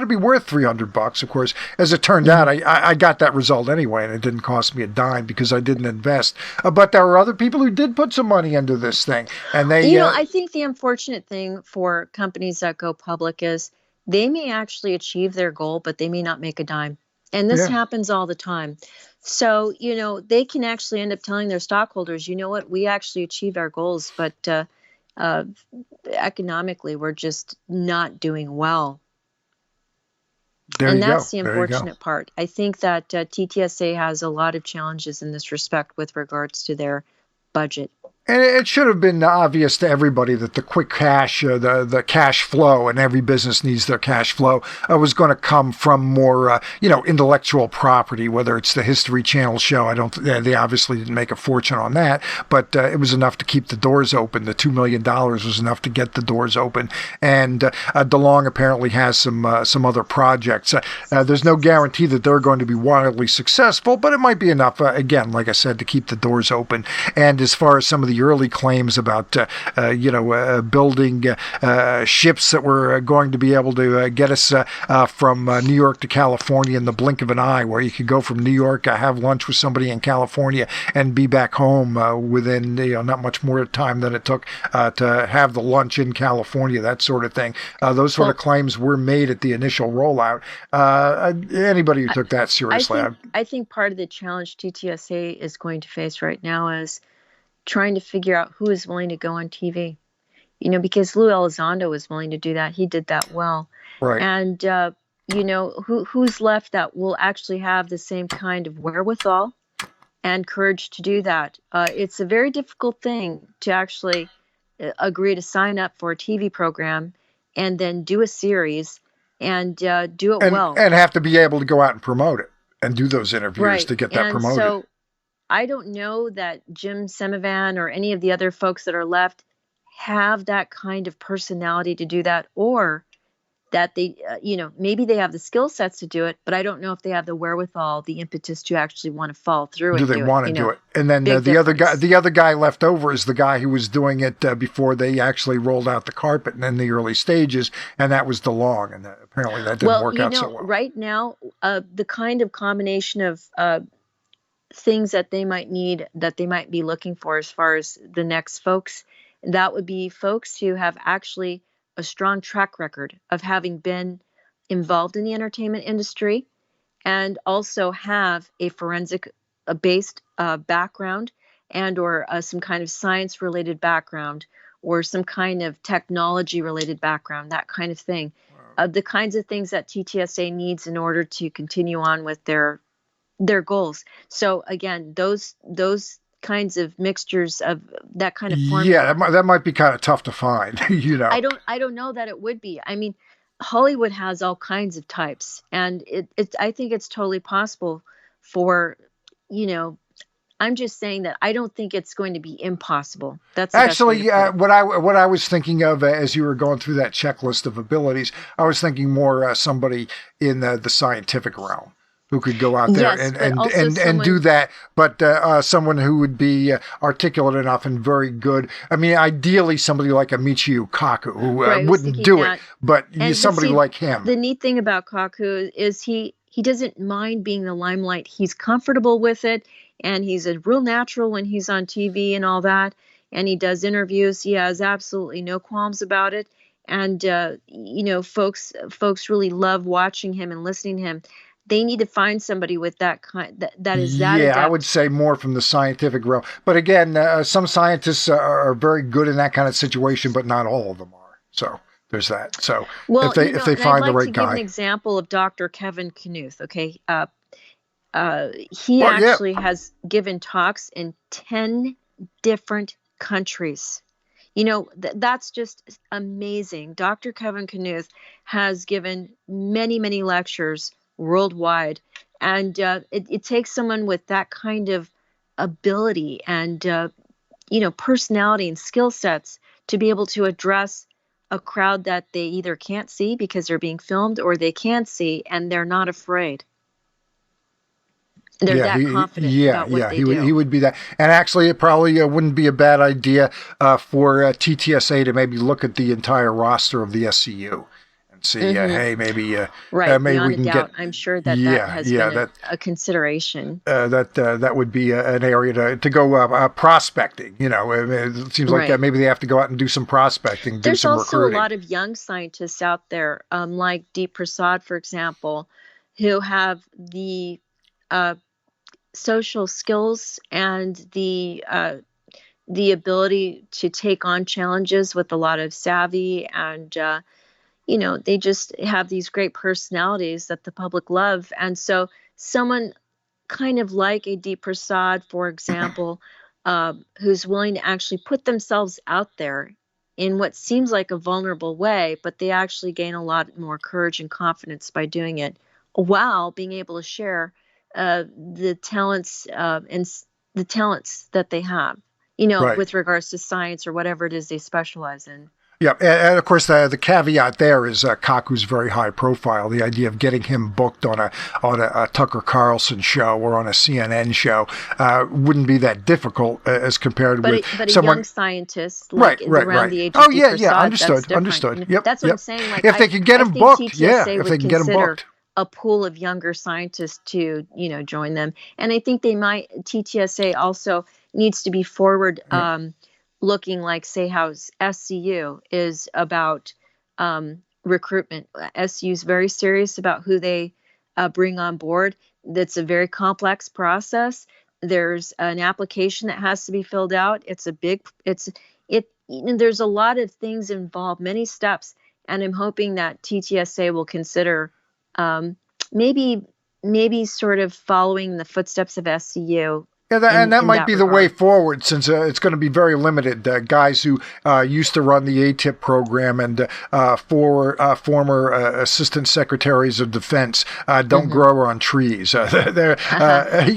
Speaker 1: be worth $300. Of course, as it turned out, I got that result anyway, and it didn't cost me a dime because I didn't invest. But there were other people who did put some money into this thing, and they.
Speaker 2: I think the unfortunate thing for companies that go public is they may actually achieve their goal, but they may not make a dime. And this happens all the time. So, they can actually end up telling their stockholders, you know what, we actually achieved our goals, but economically, we're just not doing well. That's the unfortunate part. I think that TTSA has a lot of challenges in this respect with regards to their budget.
Speaker 1: And it should have been obvious to everybody that the quick cash, the cash flow, and every business needs their cash flow, was going to come from more, intellectual property. Whether it's the History Channel show, they obviously didn't make a fortune on that, but it was enough to keep the doors open. The $2 million was enough to get the doors open. And DeLong apparently has some other projects. There's no guarantee that they're going to be wildly successful, but it might be enough. Again, like I said, to keep the doors open. And as far as some of the early claims about building ships that were going to be able to get us from New York to California in the blink of an eye, where you could go from New York, have lunch with somebody in California, and be back home within not much more time than it took to have the lunch in California, that sort of thing. Those sort of claims were made at the initial rollout. Anybody who took that seriously.
Speaker 2: I think part of the challenge TTSA is going to face right now is trying to figure out who is willing to go on TV. Because Luis Elizondo was willing to do that. He did that well.
Speaker 1: Right.
Speaker 2: And, who's left that will actually have the same kind of wherewithal and courage to do that? It's a very difficult thing to actually agree to sign up for a TV program and then do a series and do it well.
Speaker 1: And have to be able to go out and promote it and do those interviews
Speaker 2: right.
Speaker 1: to get that
Speaker 2: and
Speaker 1: promoted.
Speaker 2: So I don't know that Jim Semivan or any of the other folks that are left have that kind of personality to do that, or that they, maybe they have the skill sets to do it, but I don't know if they have the wherewithal, the impetus to actually want to follow through.
Speaker 1: Do they want to do it? And then the other guy left over is the guy who was doing it before they actually rolled out the carpet and in the early stages, and that was DeLong, and apparently that didn't work out so well.
Speaker 2: Right now, the kind of combination of things that they might need, that they might be looking for as far as the next folks, that would be folks who have actually a strong track record of having been involved in the entertainment industry and also have a forensic based background and or some kind of science related background or some kind of technology related background, that kind of thing. Wow. The kinds of things that TTSA needs in order to continue on with their goals. So again, those kinds of mixtures of that kind of formula.
Speaker 1: Yeah, that might be kind of tough to find.
Speaker 2: I don't know that it would be. I mean, Hollywood has all kinds of types, and I think it's totally possible for, I'm just saying that I don't think it's going to be impossible. That's
Speaker 1: actually what I was thinking of as you were going through that checklist of abilities. I was thinking more somebody in the scientific realm who could go out there and do that, but someone who would be articulate enough and very good. I mean, ideally somebody like a Michio Kaku, who wouldn't do it, but somebody like him.
Speaker 2: The neat thing about Kaku is he doesn't mind being the limelight. He's comfortable with it, and he's a real natural when he's on TV and all that, and he does interviews. He has absolutely no qualms about it, and folks really love watching him and listening to him. They need to find somebody with that kind that is that.
Speaker 1: Yeah, I would say more from the scientific realm. But again, some scientists are very good in that kind of situation, but not all of them are. So there's that. So if they find the right guy. I'd like to give
Speaker 2: an example of Dr. Kevin Knuth. Okay, he actually has given talks in 10 different countries. That's just amazing. Dr. Kevin Knuth has given many, many lectures worldwide, and it takes someone with that kind of ability and personality and skill sets to be able to address a crowd that they either can't see because they're being filmed, or they can see and they're not afraid. They're that confident about what they do.
Speaker 1: He would be that. And actually, it probably wouldn't be a bad idea for TTSA to maybe look at the entire roster of the SCU. See, hey, maybe maybe we can get.
Speaker 2: I'm sure that has been a consideration.
Speaker 1: That would be an area to go prospecting. It seems like maybe they have to go out and do some prospecting.
Speaker 2: There's
Speaker 1: some
Speaker 2: also
Speaker 1: recruiting.
Speaker 2: A lot of young scientists out there, like Deep Prasad, for example, who have the social skills and the ability to take on challenges with a lot of savvy and. They just have these great personalities that the public love. And so someone kind of like a Deep Prasad, for example, who's willing to actually put themselves out there in what seems like a vulnerable way, but they actually gain a lot more courage and confidence by doing it, while being able to share the talents and the talents that they have, with regards to science or whatever it is they specialize in.
Speaker 1: Yeah, and of course the caveat there is Kaku's very high profile. The idea of getting him booked on a Tucker Carlson show or on a CNN show wouldn't be that difficult as compared with someone.
Speaker 2: A young scientist, like around the age of
Speaker 1: understood. Yep,
Speaker 2: that's what I'm saying. Like,
Speaker 1: if they can get him booked, if they can get him booked.
Speaker 2: A pool of younger scientists to join them, and I think TTSA also needs to be forward. Looking like, say, how SCU is about recruitment. SCU is very serious about who they bring on board. That's a very complex process. There's an application that has to be filled out. There's a lot of things involved, many steps, and I'm hoping that TTSA will consider um, maybe sort of following the footsteps of SCU
Speaker 1: Yeah, and
Speaker 2: in
Speaker 1: that might
Speaker 2: that
Speaker 1: be the way
Speaker 2: regard.
Speaker 1: forward, since it's going to be very limited. Guys who used to run the ATIP program and former assistant secretaries of defense don't
Speaker 2: Hmm.
Speaker 1: grow on trees. They're,
Speaker 2: Uh-huh.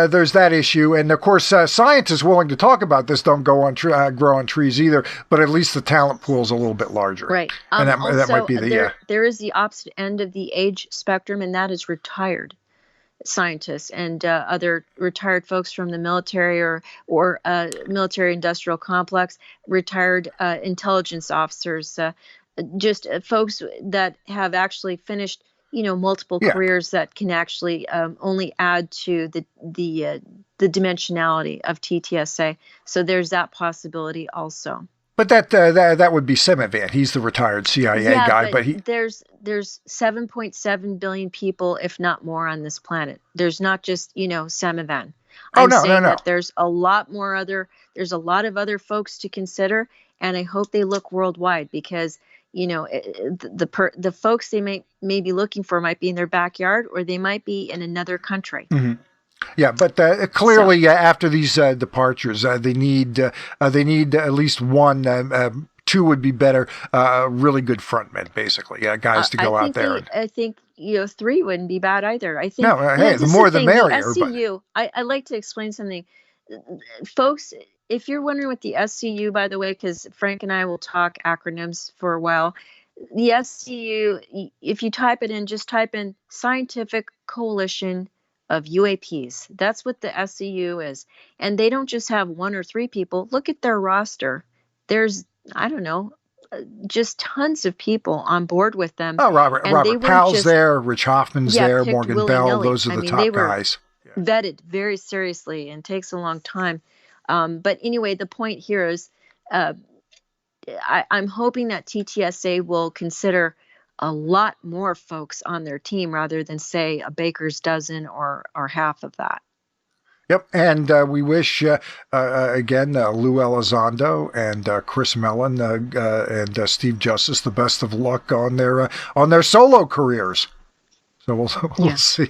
Speaker 1: there's that issue, and of course, scientists willing to talk about this don't grow on trees either. But at least the talent pool is a little bit larger,
Speaker 2: Right.
Speaker 1: and that might
Speaker 2: Also,
Speaker 1: be the
Speaker 2: there is the opposite end of the age spectrum, and that is retired scientists and other retired folks from the military or military industrial complex, retired intelligence officers, just folks that have actually finished, multiple
Speaker 1: yeah.
Speaker 2: careers that can actually only add to the dimensionality of TTSA. So there's that possibility also.
Speaker 1: But that would be Semivan. He's the retired CIA
Speaker 2: Yeah,
Speaker 1: guy,
Speaker 2: but
Speaker 1: but he.
Speaker 2: there's 7.7 billion people, if not more, on this planet. There's not just, Samivan.
Speaker 1: Oh
Speaker 2: I'm
Speaker 1: no, no,
Speaker 2: saying
Speaker 1: no.
Speaker 2: that there's a lot of other folks to consider, and I hope they look worldwide because, the folks they may be looking for might be in their backyard or they might be in another country.
Speaker 1: Mm-hmm. Yeah, but
Speaker 2: So
Speaker 1: clearly after these departures, they need at least one. Two would be better. Really good frontmen, basically, guys to go out there.
Speaker 2: I think three wouldn't be bad either. I think
Speaker 1: No, hey, the
Speaker 2: this is the
Speaker 1: more the
Speaker 2: thing. The
Speaker 1: merrier. But
Speaker 2: SCU. I like to explain something, folks. If you're wondering what the SCU, by the way, because Frank and I will talk acronyms for a while. The SCU, if you type it in, just type in Scientific Coalition of UAPs. That's what the SCU is, and they don't just have one or three people. Look at their roster. There's, I don't know, just tons of people on board with them,
Speaker 1: oh,
Speaker 2: and they
Speaker 1: Robert
Speaker 2: weren't
Speaker 1: Powell's
Speaker 2: just
Speaker 1: there, Rich Hoffman's there,
Speaker 2: picked
Speaker 1: Morgan
Speaker 2: willy
Speaker 1: Bell.
Speaker 2: nilly.
Speaker 1: Those are
Speaker 2: I
Speaker 1: the
Speaker 2: mean, they
Speaker 1: top
Speaker 2: were
Speaker 1: guys. Yeah.
Speaker 2: vetted very seriously and takes a long time. But anyway, the point here is, I'm hoping that TTSA will consider a lot more folks on their team rather than say a baker's dozen or half of that.
Speaker 1: Yep, and we wish again Lou Elizondo and Chris Mellon and Steve Justice the best of luck on their solo careers. So we'll see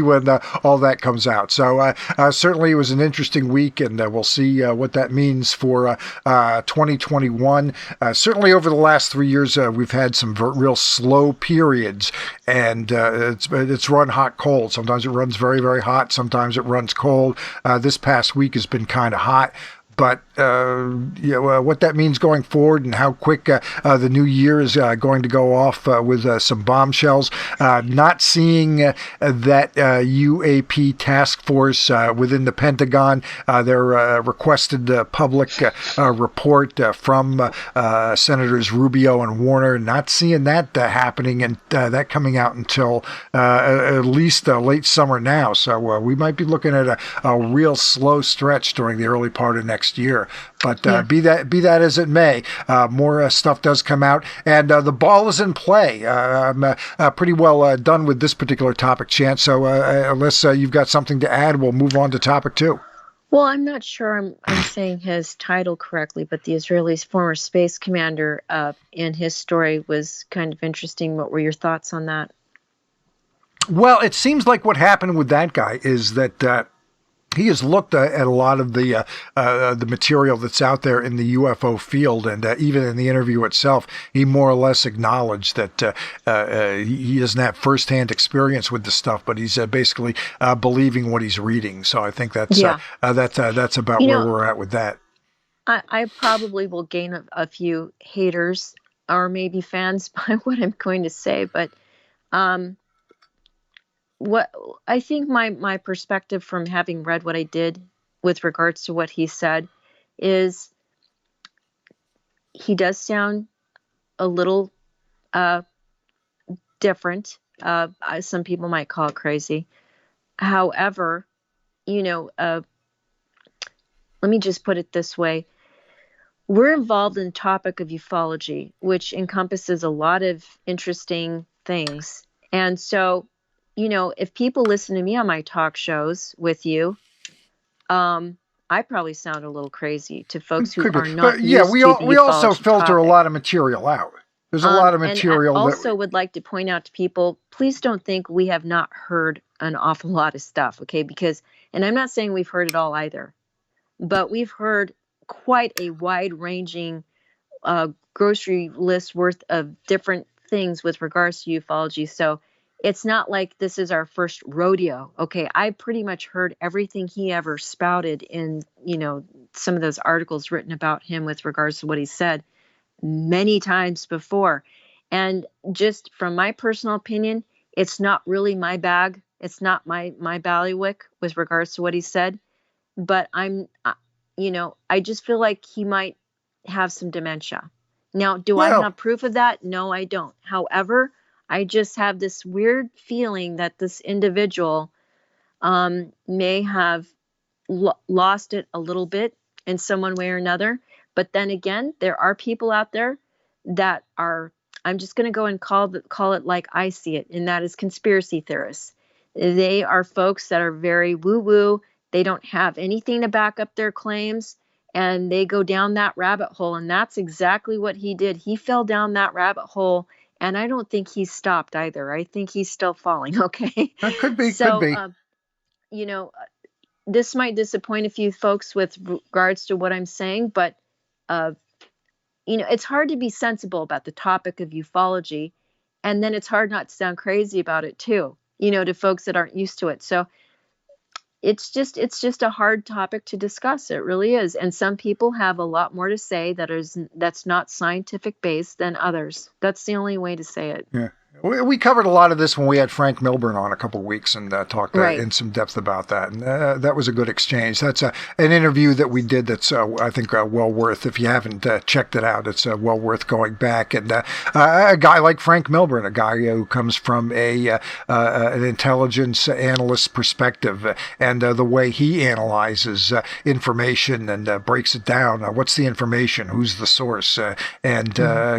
Speaker 1: when all that comes out. So certainly it was an interesting week, and we'll see what that means for 2021. Certainly over the last 3 years, we've had some real slow periods, and it's run hot cold. Sometimes it runs very very hot. Sometimes it runs cold. This past week has been kind of hot. But what that means going forward and how quick the new year is going to go off with some bombshells. Not seeing that UAP task force within the Pentagon, their requested public report from Senators Rubio and Warner. Not seeing that happening and that coming out until at least late summer now. So we might be looking at a real slow stretch during the early part of next year. But be that as it may, more stuff does come out, and the ball is in play. I'm pretty well done with this particular topic, Chant. So unless you've got something to add, we'll move on to topic 2.
Speaker 2: Well, I'm not sure I'm saying his title correctly, but the Israelis' former space commander in his story was kind of interesting. What were your thoughts on that?
Speaker 1: Well, it seems like what happened with that guy is that he has looked at a lot of the material that's out there in the UFO field, and even in the interview itself, he more or less acknowledged that he doesn't have firsthand experience with the stuff, but he's basically believing what he's reading. So I think that's about where we're at with that.
Speaker 2: I probably will gain a few haters or maybe fans by what I'm going to say, but what I think my perspective from having read what I did with regards to what he said is he does sound a little different. Some people might call it crazy. However, let me just put it this way. We're involved in the topic of ufology, which encompasses a lot of interesting things. And so if people listen to me on my talk shows with you, I probably sound a little crazy to folks who
Speaker 1: Could be,
Speaker 2: are not
Speaker 1: but yeah,
Speaker 2: used to the
Speaker 1: we also
Speaker 2: ufology
Speaker 1: filter a
Speaker 2: topic.
Speaker 1: lot of material out. There's a lot of
Speaker 2: And I
Speaker 1: material that
Speaker 2: also would like to point out to people, please don't think we have not heard an awful lot of stuff, okay? Because, and I'm not saying we've heard it all either, but we've heard quite a wide-ranging grocery list worth of different things with regards to ufology. So it's not like this is our first rodeo. Okay, I pretty much heard everything he ever spouted in, some of those articles written about him with regards to what he said many times before. And just from my personal opinion, it's not really my bag. It's not my ballywick with regards to what he said. But I just feel like he might have some dementia. Now, do I
Speaker 1: well,
Speaker 2: have proof of that? No, I don't. However, I just have this weird feeling that this individual may have lost it a little bit in some one way or another. But then again, there are people out there that are, I'm just going to go and call it like I see it, and that is conspiracy theorists. They are folks that are very woo woo. They don't have anything to back up their claims, and they go down that rabbit hole. And that's exactly what he did. He fell down that rabbit hole, and I don't think he's stopped either. I think he's still falling. Okay.
Speaker 1: it could be, could
Speaker 2: So,
Speaker 1: be.
Speaker 2: you know, this might disappoint a few folks with regards to what I'm saying, but uh, it's hard to be sensible about the topic of ufology, and then it's hard not to sound crazy about it too, to folks that aren't used to it. So it's just a hard topic to discuss. It really is, and some people have a lot more to say that's not scientific based than others. That's the only way to say it.
Speaker 1: Yeah. We covered a lot of this when we had Frank Milburn on a couple of weeks and talked
Speaker 2: Right.
Speaker 1: in some depth about that. And that was a good exchange. That's an interview that we did that's, I think, well worth, if you haven't checked it out, it's well worth going back. And a guy like Frank Milburn, a guy who comes from an intelligence analyst perspective, and the way he analyzes information and breaks it down. What's the information? Who's the source? And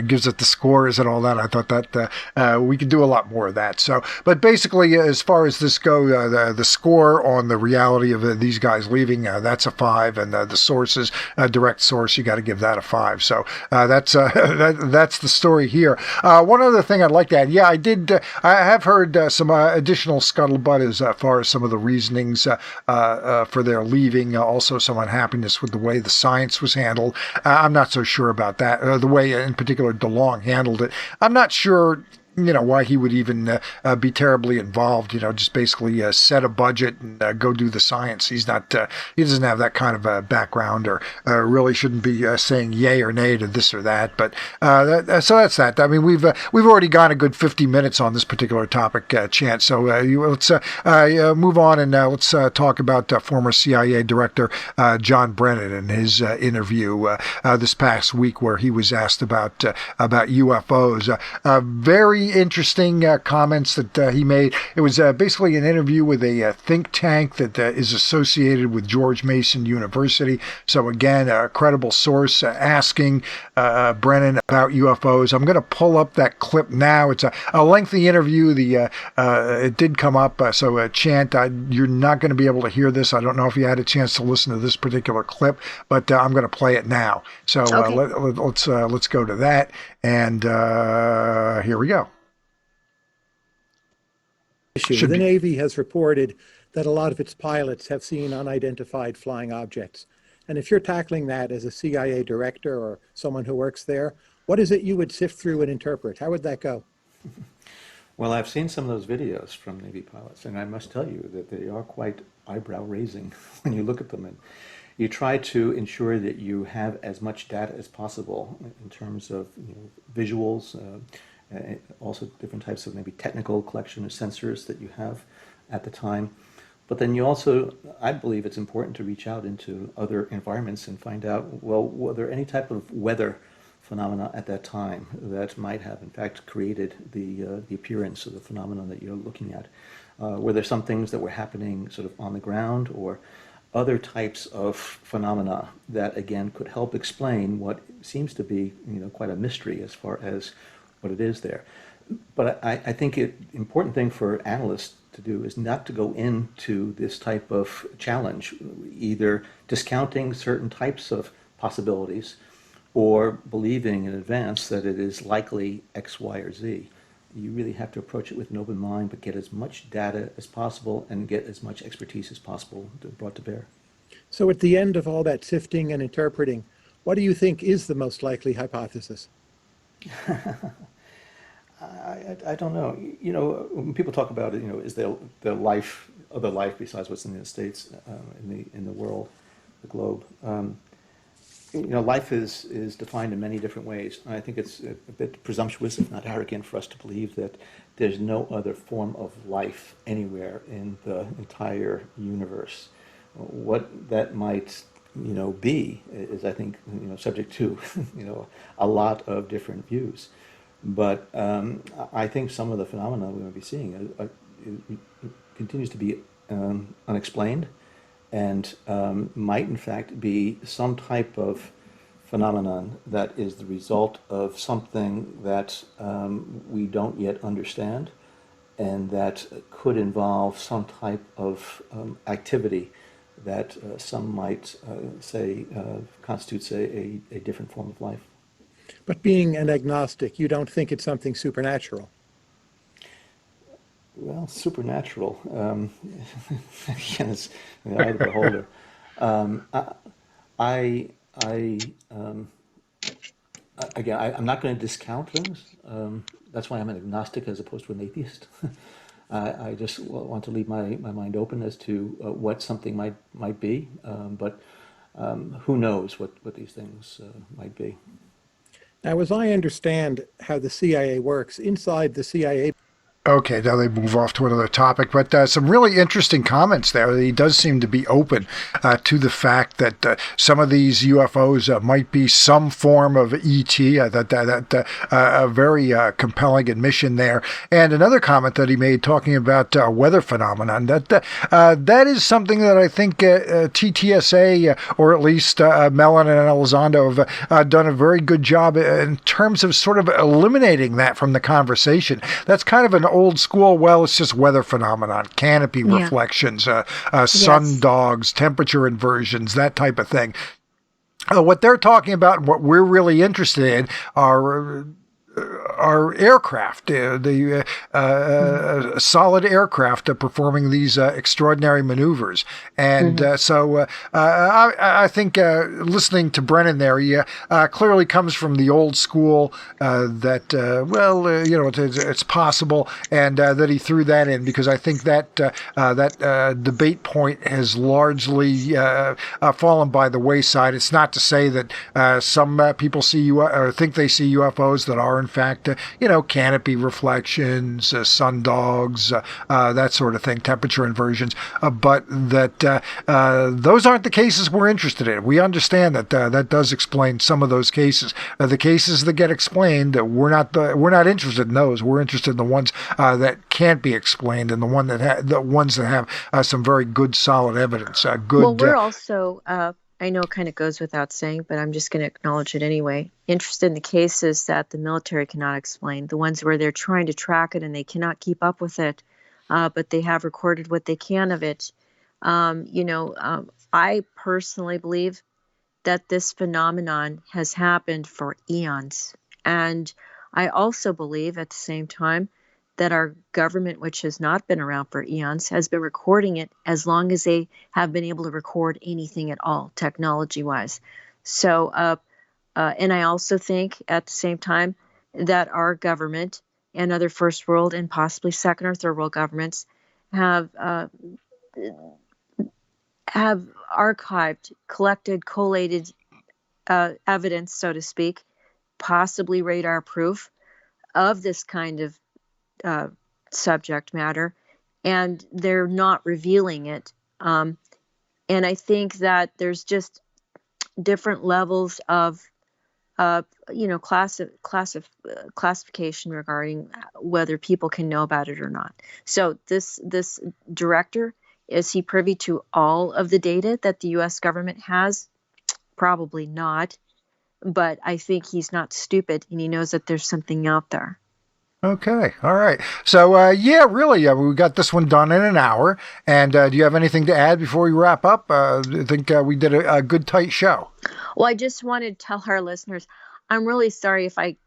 Speaker 1: gives it the scores and all that. I thought that we could do a lot more of that. So, but basically, as far as this go, the score on the reality of these guys leaving, that's a 5, and the sources, direct source, you got to give that a 5. So that's that's the story here. One other thing I'd like to add, yeah, I have heard some additional scuttlebutt as far as some of the reasonings for their leaving, also some unhappiness with the way the science was handled. I'm not so sure about that. The way, in particular, DeLong handled it. I'm not sure why he would even be terribly involved, just basically set a budget and go do the science. He's not, he doesn't have that kind of a background, or really shouldn't be saying yay or nay to this or that. But so that's that. I mean, we've already gone a good 50 minutes on this particular topic, Chant. So let's move on, and let's talk about former CIA Director John Brennan and his interview this past week, where he was asked about UFOs. Very interesting comments that he made. It was basically an interview with a think tank that is associated with George Mason University. So again, a credible source asking Brennan about UFOs. I'm going to pull up that clip now. It's a lengthy interview. It did come up. So Chant, you're not going to be able to hear this. I don't know if you had a chance to listen to this particular clip, but I'm going to play it now. So
Speaker 2: Okay.
Speaker 1: let's go to that, and here we go.
Speaker 3: The Navy has reported that a lot of its pilots have seen unidentified flying objects. And if you're tackling that as a CIA director or someone who works there, what is it you would sift through and interpret? How would that go?
Speaker 4: Well, I've seen some of those videos from Navy pilots, and I must tell you that they are quite eyebrow-raising when you look at them. And you try to ensure that you have as much data as possible in terms of visuals, also different types of maybe technical collection of sensors that you have at the time. But then you also, I believe it's important to reach out into other environments and find out, well, were there any type of weather phenomena at that time that might have in fact created the appearance of the phenomenon that you're looking at? Were there some things that were happening sort of on the ground, or other types of phenomena that again could help explain what seems to be quite a mystery as far as what it is there? But I think the important thing for analysts to do is not to go into this type of challenge, either discounting certain types of possibilities or believing in advance that it is likely X, Y, or Z. You really have to approach it with an open mind, but get as much data as possible and get as much expertise as possible brought to bear.
Speaker 3: So at the end of all that sifting and interpreting, what do you think is the most likely hypothesis?
Speaker 4: I don't know. You know, when people talk about it, you know, is there other life besides what's in the States, in the world, the globe? You know, life is defined in many different ways. And I think it's a bit presumptuous, if not arrogant, for us to believe that there's no other form of life anywhere in the entire universe. What that might, you know, be is, I think, you know, subject to, you know, a lot of different views. But I think some of the phenomena we might be seeing continues to be unexplained, and might in fact be some type of phenomenon that is the result of something that we don't yet understand, and that could involve some type of activity that some might say constitutes a different form of life.
Speaker 3: But being an agnostic, you don't think it's something supernatural?
Speaker 4: Well, supernatural, again, it's the eye of the beholder. I'm not going to discount things. That's why I'm an agnostic as opposed to an atheist. I just want to leave my mind open as to what something might be, but who knows what these things might be.
Speaker 3: Now, as I understand how the CIA works, inside the CIA,
Speaker 1: Okay, now they move off to another topic, but some really interesting comments there. He does seem to be open to the fact that some of these UFOs might be some form of ET. A very compelling admission there. And another comment that he made talking about weather phenomenon. That is something that I think TTSA, or at least Mellon and Elizondo, have done a very good job in terms of sort of eliminating that from the conversation. That's kind of an old school, well, it's just weather phenomenon, canopy reflections, sun dogs, temperature inversions, that type of thing. What they're talking about and what we're really interested in are aircraft, the solid aircraft performing these extraordinary maneuvers. And so I think listening to Brennan there, he clearly comes from the old school that, you know, it's possible, and that he threw that in because I think that debate point has largely fallen by the wayside. It's not to say that some people see or think they see UFOs that are in fact, you know, canopy reflections, sun dogs, that sort of thing, temperature inversions, but that those aren't the cases we're interested in. We understand that that does explain some of those cases. The cases that get explained, we're not interested in those. We're interested in the ones that can't be explained, and the ones that have some very good, solid evidence.
Speaker 2: Well, we're also. I know it kind of goes without saying, but I'm just going to acknowledge it anyway. Interested in the cases that the military cannot explain, the ones where they're trying to track it and they cannot keep up with it, but they have recorded what they can of it. I personally believe that this phenomenon has happened for eons. And I also believe at the same time that our government, which has not been around for eons, has been recording it as long as they have been able to record anything at all, technology-wise. So, and I also think at the same time that our government and other first world and possibly second or third world governments have archived, collected, collated evidence, so to speak, possibly radar proof of this kind of subject matter, and they're not revealing it. And I think that there's just different levels of, classification regarding whether people can know about it or not. So this director, is he privy to all of the data that the U.S. government has? Probably not. But I think he's not stupid, and he knows that there's something out there.
Speaker 1: Okay. All right. So, yeah, really, we got this one done in an hour. And do you have anything to add before we wrap up? I think we did a good, tight show.
Speaker 2: Well, I just wanted to tell our listeners, I'm really sorry if I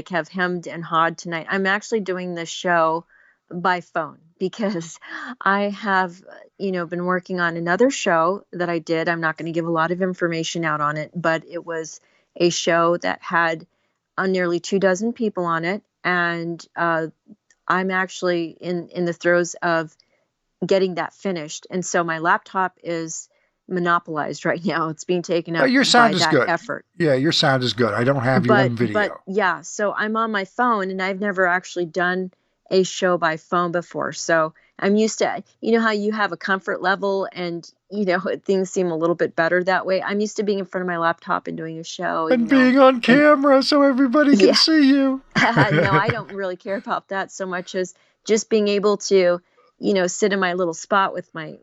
Speaker 2: have hemmed and hawed tonight. I'm actually doing this show by phone because I have, been working on another show that I did. I'm not going to give a lot of information out on it, but it was a show that had nearly 24 people on it. And I'm actually in the throes of getting that finished. And so my laptop is monopolized right now. It's being taken up
Speaker 1: Your sound
Speaker 2: by
Speaker 1: is
Speaker 2: that
Speaker 1: good.
Speaker 2: effort.
Speaker 1: Yeah, your sound is good. I don't have you on video.
Speaker 2: But yeah, so I'm on my phone and I've never actually done a show by phone before. So I'm used to, how you have a comfort level and, things seem a little bit better that way. I'm used to being in front of my laptop and doing a show.
Speaker 1: And being on camera so everybody can see you.
Speaker 2: No, I don't really care about that so much as just being able to, sit in my little spot with my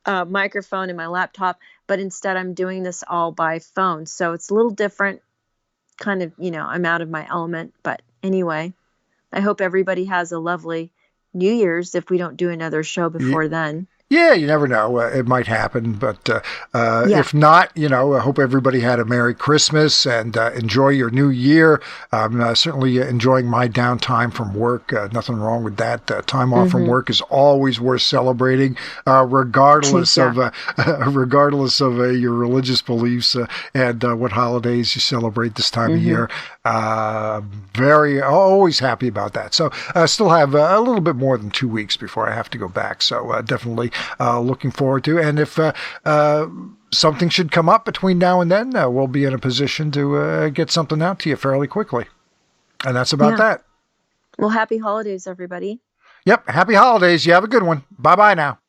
Speaker 2: microphone and my laptop. But instead, I'm doing this all by phone. So it's a little different. Kind of, I'm out of my element. But anyway, I hope everybody has a lovely New Year's if we don't do another show before then.
Speaker 1: Yeah, you never know. It might happen. But if not, I hope everybody had a Merry Christmas and enjoy your new year. I'm certainly enjoying my downtime from work. Nothing wrong with that. Time off from work is always worth celebrating, regardless of your religious beliefs and what holidays you celebrate this time of year. Always happy about that. So I still have a little bit more than 2 weeks before I have to go back. So definitely looking forward to. And if something should come up between now and then, we'll be in a position to get something out to you fairly quickly. And that's about that.
Speaker 2: Well, happy holidays, everybody.
Speaker 1: Yep. Happy holidays. You have a good one. Bye-bye now.